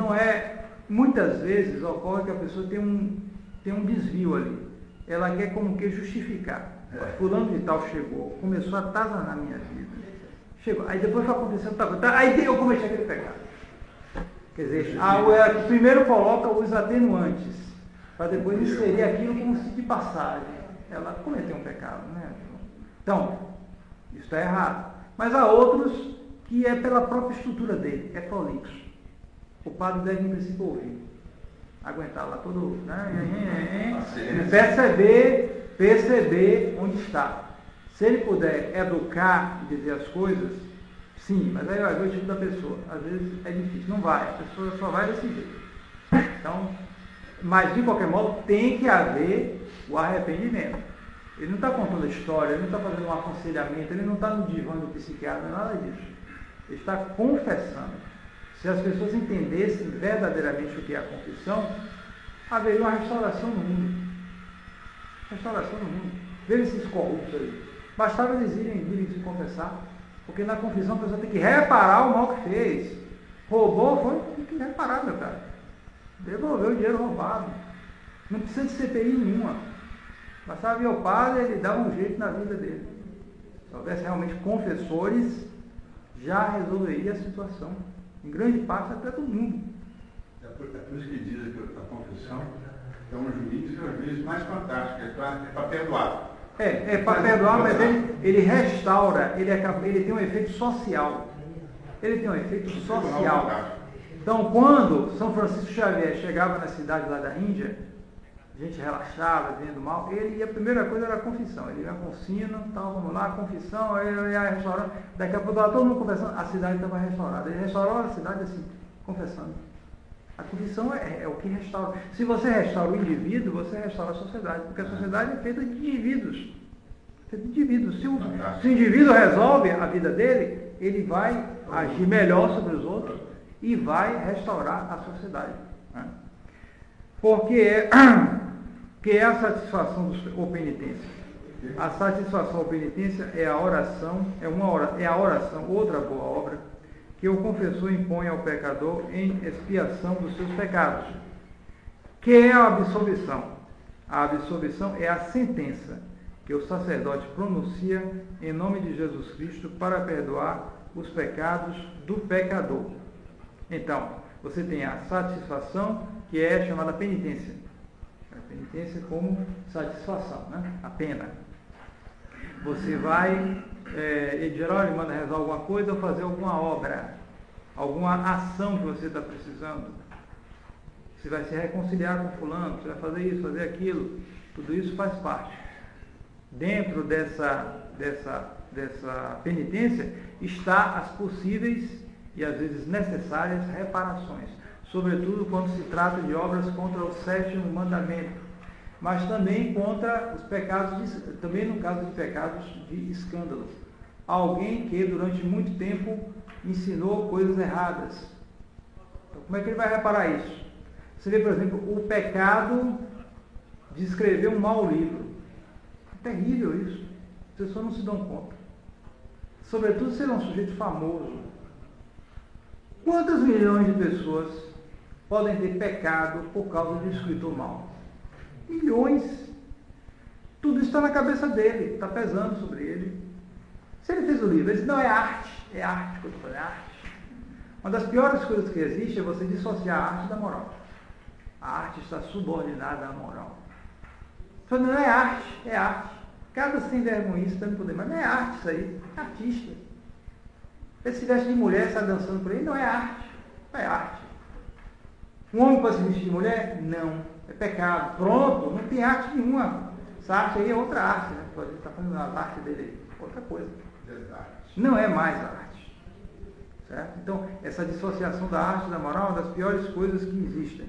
muitas vezes ocorre que a pessoa tem um desvio ali. Ela quer como que justificar. Fulano de tal chegou, começou a atazanar a minha vida. Chegou, aí depois foi acontecendo tal coisa, aí eu cometi aquele pecado. Quer dizer, primeiro coloca os atenuantes, para depois inserir aquilo como se de passagem. Ela cometeu um pecado, né? Então, isso está errado. Mas há outros que é pela própria estrutura dele, é prolixo. O padre deve, em princípio, ouvir. Aguentar lá todo, né? Perceber onde está. Se ele puder educar e dizer as coisas, sim, mas aí vai ver o tipo da pessoa. Às vezes é difícil, não vai, a pessoa só vai desse jeito. Então, mas de qualquer modo tem que haver o arrependimento. Ele não está contando a história, ele não está fazendo um aconselhamento, ele não está no divã do psiquiatra, não é nada disso. Ele está confessando. Se as pessoas entendessem verdadeiramente o que é a confissão, haveria uma restauração no mundo. Restauração no mundo. Veja esses corruptos aí. Bastava eles irem se confessar, porque na confissão a pessoa tem que reparar o mal que fez. Roubou, tem que reparar, meu cara. Devolver o dinheiro roubado. Não precisa de CPI nenhuma. Bastava vir ao padre, ele dava um jeito na vida dele. Se houvesse realmente confessores, já resolveria a situação. Em grande parte até do mundo. É por isso que dizem que a confissão é um juiz mais fantástico, é para perdoar. É para perdoar, mas ele restaura, ele tem um efeito social. Ele tem um efeito social. Então, quando São Francisco Xavier chegava na cidade lá da Índia, a gente relaxava, vendo mal, a primeira coisa era a confissão. Ele ia com o sino, então vamos lá, confissão, aí ele ia restaurando. Daqui a pouco estava todo mundo confessando, a cidade estava restaurada. Ele restaurou a cidade assim, confessando. A confissão é o que restaura. Se você restaura o indivíduo, você restaura a sociedade, porque a sociedade é feita de indivíduos. Se o indivíduo resolve a vida dele, ele vai agir melhor sobre os outros e vai restaurar a sociedade. Né? Porque é a satisfação ou penitência. A satisfação ou penitência é a oração, outra boa obra, que o confessor impõe ao pecador em expiação dos seus pecados, que é a absolvição. A absolvição é a sentença que o sacerdote pronuncia em nome de Jesus Cristo para perdoar os pecados do pecador. Então, você tem a satisfação, que é chamada penitência. A penitência como satisfação, né? A pena. Você vai, em geral, ele manda rezar alguma coisa ou fazer alguma obra, alguma ação que você está precisando. Você vai se reconciliar com fulano, você vai fazer isso, fazer aquilo. Tudo isso faz parte. Dentro dessa penitência está as possíveis e às vezes necessárias reparações, sobretudo quando se trata de obras contra o 7º mandamento, mas também contra os pecados, também no caso de pecados de escândalo. Alguém que durante muito tempo ensinou coisas erradas. Então, como é que ele vai reparar isso? Você vê, por exemplo, o pecado de escrever um mau livro. É terrível isso. As pessoas não se dão conta. Sobretudo se ele é um sujeito famoso. Quantas milhões de pessoas podem ter pecado por causa de um escritor mau? Milhões. Tudo isso está na cabeça dele, está pesando sobre ele. Se ele fez o livro, ele diz, não, é arte que eu estou falando, é arte. Uma das piores coisas que existe é você dissociar a arte da moral. A arte está subordinada à moral. Você fala, não é arte, é arte. Cada sem vergonhice está no poder, mas não é arte isso aí, é artista. Ele se veste de mulher, sai dançando por aí, não é arte, é arte. Um homem pode se vestir de mulher? Não, é pecado. Pronto, não tem arte nenhuma. Essa arte aí é outra arte, né? Pode estar fazendo a arte dele, outra coisa. Não é mais a arte. Certo? Então, essa dissociação da arte e da moral é uma das piores coisas que existem.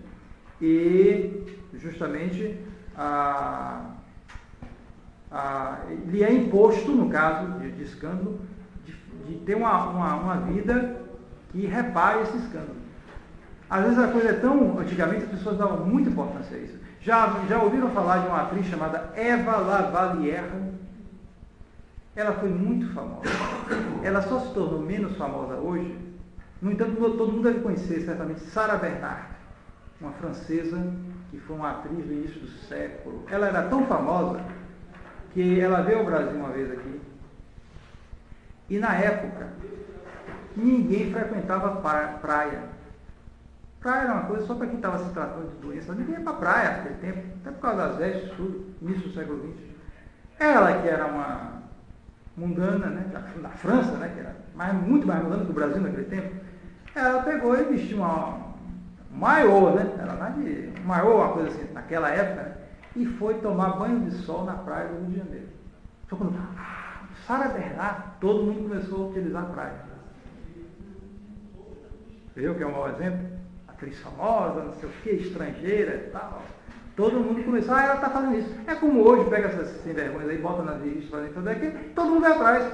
E, justamente, lhe é imposto, no caso de escândalo, de ter uma vida que repare esse escândalo. Às vezes a coisa é tão... Antigamente as pessoas davam muita importância a isso. Já ouviram falar de uma atriz chamada Eva Lavalière? Ela foi muito famosa. Ela só se tornou menos famosa hoje. No entanto, todo mundo deve conhecer, certamente, Sarah Bernhardt, uma francesa que foi uma atriz do início do século. Ela era tão famosa que ela veio ao Brasil uma vez aqui. E na época, ninguém frequentava praia. Praia era uma coisa só para quem estava se tratando de doença. Ninguém ia para a praia naquele tempo, até por causa das vestes, tudo, início do século XX. Ela, que era uma mundana, né, da França, né, que era muito mais mundana que o Brasil naquele tempo, ela pegou e vestiu um maiô, né? Era lá de maiô, uma coisa assim, naquela época, né, e foi tomar banho de sol na praia do Rio de Janeiro. Só quando Sarah Bernhardt, todo mundo começou a utilizar a praia. Viu que é um mau exemplo? Atriz famosa, não sei o que, estrangeira e tal. Todo mundo começou, ela está fazendo isso. É como hoje, pega essas sem vergonhas aí, bota nas revistas, fazem tudo aqui, todo mundo vai atrás.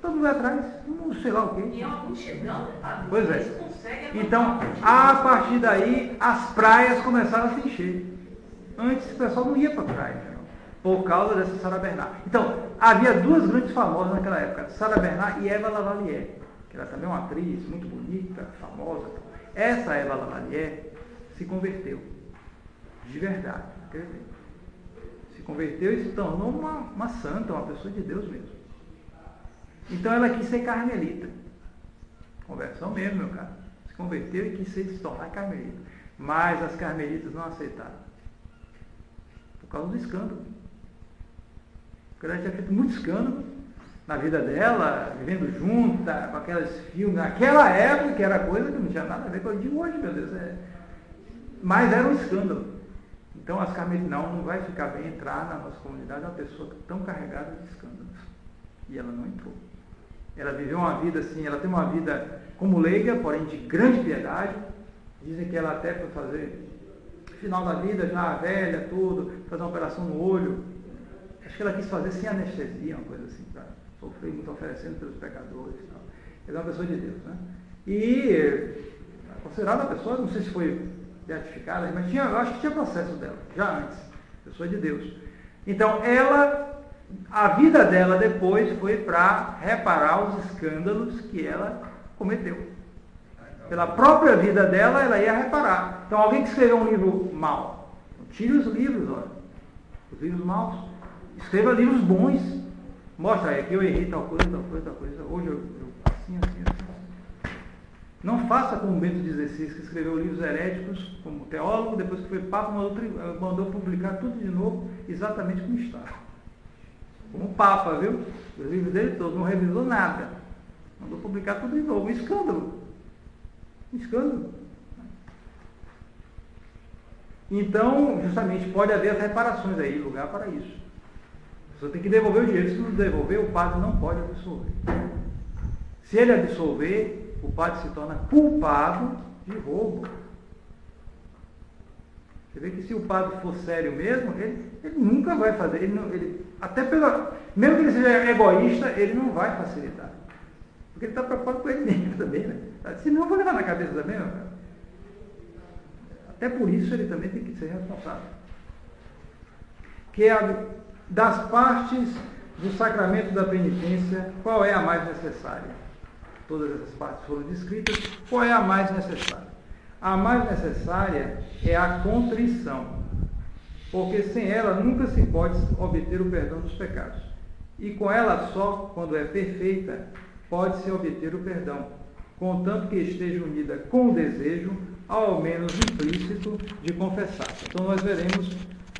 Todo mundo vai atrás, não sei lá o quê. E é uma multidão, sabe? Pois é. Eles conseguem Então, a partir daí, as praias começaram a se encher. Antes o pessoal não ia para a praia, não, por causa dessa Sarah Bernhardt. Então, havia duas grandes famosas naquela época, Sarah Bernhardt e Eva Lavalière, que era também uma atriz muito bonita, famosa. Essa Eva Lavalière se converteu. De verdade, acredito. Se converteu e se tornou uma santa, uma pessoa de Deus mesmo. Então ela quis ser carmelita. Conversão mesmo, meu cara. Se converteu e quis se tornar carmelita. Mas as carmelitas não aceitaram. Por causa do escândalo. Porque ela tinha feito muito escândalo na vida dela, vivendo junta, com aqueles filmes, naquela época, que era coisa que não tinha nada a ver com o de hoje, meu Deus. Mas era um escândalo. Então as carmelitas, não vai ficar bem entrar na nossa comunidade uma pessoa tão carregada de escândalos. E ela não entrou. Ela viveu uma vida assim, ela tem uma vida como leiga, porém de grande piedade. Dizem que ela até foi fazer, final da vida, já velha, tudo, fazer uma operação no olho. Acho que ela quis fazer sem anestesia, uma coisa assim, para sofrer muito oferecendo pelos pecadores. Tal. Ela é uma pessoa de Deus, né? E considerada a pessoa, não sei se foi beatificada, mas eu acho que tinha processo dela, já antes, pessoa de Deus. Então, a vida dela depois foi para reparar os escândalos que ela cometeu. Pela própria vida dela, ela ia reparar. Então, alguém que escreveu um livro mau, tire os livros, olha, os livros maus, escreva livros bons, mostra aí, aqui eu errei tal coisa, hoje eu assim. Não faça como Bento XVI, que escreveu livros heréticos como teólogo, depois que foi papa, mandou publicar tudo de novo, exatamente como está. Como papa, viu? Os livros dele todos, não revisou nada. Mandou publicar tudo de novo. Um escândalo. Um escândalo. Então, justamente, pode haver as reparações aí, lugar para isso. Você tem que devolver o dinheiro. Se não devolver, o padre não pode absolver. Se ele absolver, o padre se torna culpado de roubo. Você vê que se o padre for sério mesmo, ele nunca vai fazer. Mesmo que ele seja egoísta, ele não vai facilitar. Porque ele está preocupado com ele mesmo também, né? Senão eu vou levar na cabeça também, meu cara. Até por isso ele também tem que ser responsável. Que das partes do sacramento da penitência, qual é a mais necessária? Todas essas partes foram descritas. Qual é a mais necessária? A mais necessária é a contrição, porque sem ela nunca se pode obter o perdão dos pecados. E com ela só, quando é perfeita, pode-se obter o perdão, contanto que esteja unida com o desejo, ao menos implícito, de confessar. Então nós veremos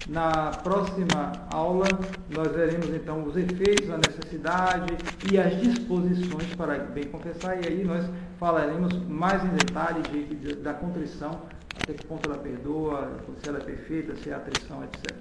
na próxima aula, nós veremos então os efeitos, a necessidade e as disposições para bem confessar, e aí nós falaremos mais em detalhe da contrição, até que ponto ela perdoa, se ela é perfeita, se é atrição, etc.